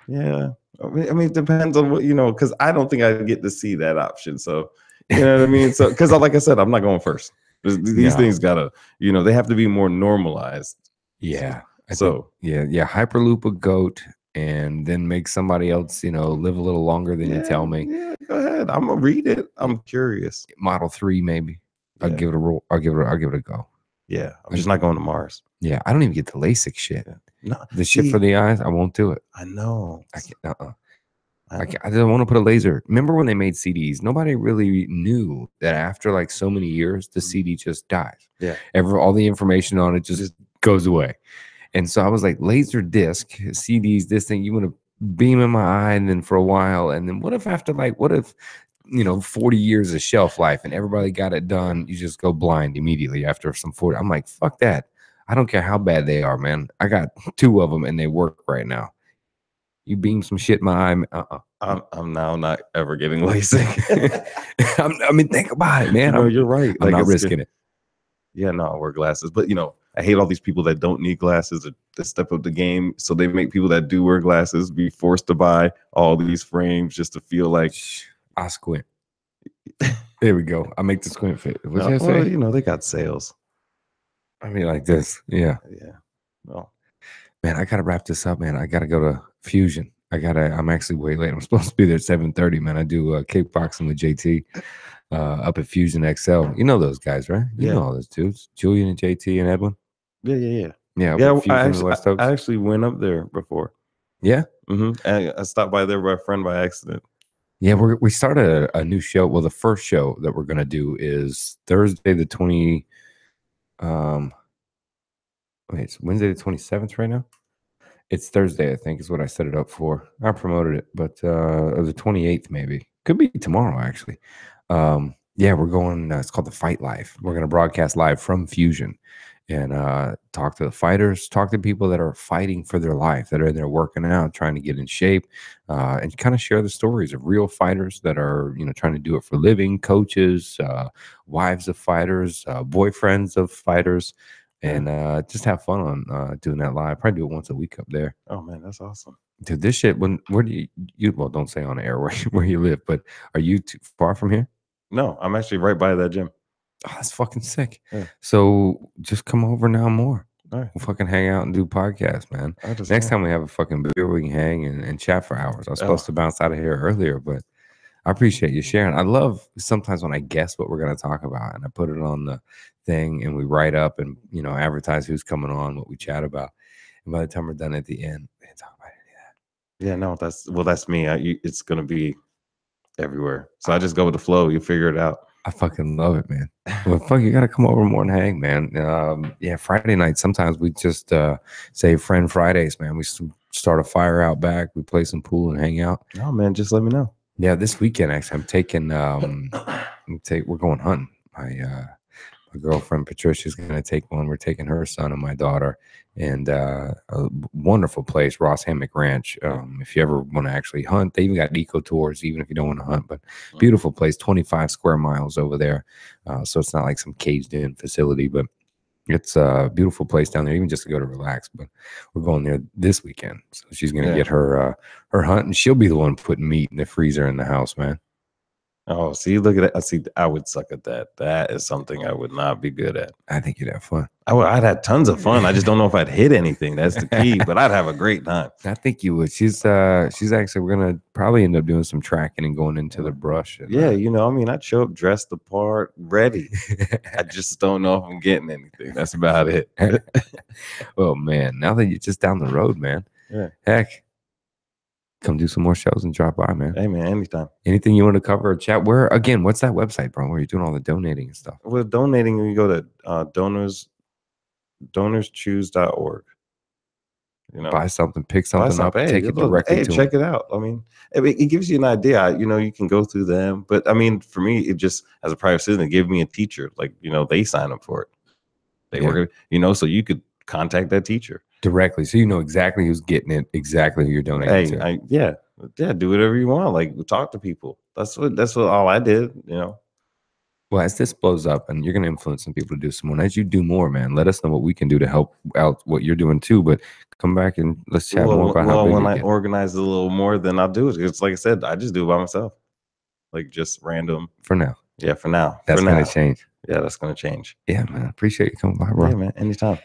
yeah. I mean, it depends on what, because I don't think I get to see that option. So, you know what I mean? So, because like I said, I'm not going first. These things gotta, they have to be more normalized. Yeah. So, yeah. Hyperloop a goat and then make somebody else, live a little longer than you tell me. Yeah, go ahead. I'm gonna read it. I'm curious. Model 3, maybe. Yeah. I'll give it a roll. I'll give it a go. Yeah. I'm just not going to Mars. Yeah. I don't even get the LASIK shit. No, the shit for the eyes, I won't do it. I know. I can't. I don't want to put a laser. Remember when they made CDs? Nobody really knew that after like so many years, the CD just dies. Yeah. All the information on it just goes away. And so I was like, laser disc, CDs, this thing, you want to beam in my eye and then for a while. And then what if 40 years of shelf life and everybody got it done, you just go blind immediately after some 40. I'm like, fuck that. I don't care how bad they are, man. I got 2 of them and they work right now. You beam some shit in my eye. I'm now not ever getting LASIK. I mean, think about it, man. You're right. I'm not risking it. Yeah, no, I wear glasses. But, I hate all these people that don't need glasses to step up the game. So they make people that do wear glasses be forced to buy all these frames just to feel like. I squint. There we go. I make the squint fit. What's that say? They got sales. I mean, like this. Yeah. Yeah. Well, man, I gotta wrap this up, man. I gotta go to Fusion. I'm actually way late. I'm supposed to be there at 7:30, man. I do kickboxing with JT up at Fusion XL. You know those guys, right? You know all those dudes. Julian and JT and Edwin. Yeah. I actually went up there before. Yeah. And I stopped by there by a friend by accident. Yeah, we started a new show. Well, the first show that we're gonna do is Thursday the 20. It's Wednesday the 27th right now. It's Thursday, I think, is what I set it up for. I promoted it, but or the 28th maybe. Could be tomorrow actually. Yeah, we're going. It's called the Fight Live. We're gonna broadcast live from Fusion and talk to the fighters, talk to people that are fighting for their life, that are there working out, trying to get in shape, and kind of share the stories of real fighters that are, trying to do it for a living, coaches, wives of fighters, boyfriends of fighters, and just have fun on doing that live. Probably do it once a week up there. Oh man, that's awesome. Dude, this shit, where do you well, don't say on air where you live, but are you too far from here? No, I'm actually right by that gym. Oh, that's fucking sick. Yeah. So just come over now more. All right. We'll fucking hang out and do podcasts, man. Next time we have a fucking beer, we can hang and chat for hours. I was supposed to bounce out of here earlier, but I appreciate you sharing. I love sometimes when I guess what we're going to talk about and I put it on the thing and we write up and, advertise who's coming on, what we chat about. And by the time we're done at the end, we can talk about any of that. Yeah, no, that's me. It's going to be everywhere. So I just go with the flow. You figure it out. I fucking love it, man. Well, fuck, you got to come over more and hang, man. Yeah, Friday night, sometimes we just say Friend Fridays, man. We start a fire out back. We play some pool and hang out. Oh, man, just let me know. Yeah, this weekend, actually, I'm taking, we're going hunting. My girlfriend Patricia's going to take one. We're taking her son and my daughter, and a wonderful place, Ross Hammock Ranch. If you ever want to actually hunt, they even got eco tours, even if you don't want to hunt. But beautiful place, 25 square miles over there. So it's not like some caged in facility, but It's a beautiful place down there, even just to go to relax. But we're going there this weekend, so she's gonna get her her hunt, and she'll be the one putting meat in the freezer in the house, man. Oh, see, look at that. I see. I would suck at that. That is something I would not be good at. I think you'd have fun. I'd had tons of fun. I just don't know if I'd hit anything. That's the key. But I'd have a great time. I think you would. She's actually, we're gonna probably end up doing some tracking and going into the brush. And, yeah, you know, I mean, I'd show up dressed the part, ready. I just don't know if I'm getting anything. That's about it. Well, man, now that you're just down the road, man, heck, come do some more shows and drop by, man. Hey, man, anytime. Anything you want to cover or chat? Where, again, what's that website, bro? Where you're doing all the donating and stuff? Well, donating, you go to donorschoose.org. You know, buy something, pick something up, hey, take it directly to check it out. I mean, it gives you an idea. You know, you can go through them, but I mean, for me, it just, as a private citizen, it gave me a teacher. Like, you know, they sign up for it. They work, you know, so you could contact that teacher directly, so you know exactly who's getting it, exactly who you're donating to. Yeah, do whatever you want. Like, talk to people. That's what all I did. You know. Well, as this blows up and you're going to influence some people to do some more, and as you do more, man, let us know what we can do to help out what you're doing too. But come back and let's chat more about how big when I organize a little more, then I'll do it. It's like I said, I just do it by myself, like just random. For now. Yeah, for now. That's going to change. Yeah, that's going to change. Yeah, man. Appreciate you coming by, bro. Yeah, man. Anytime.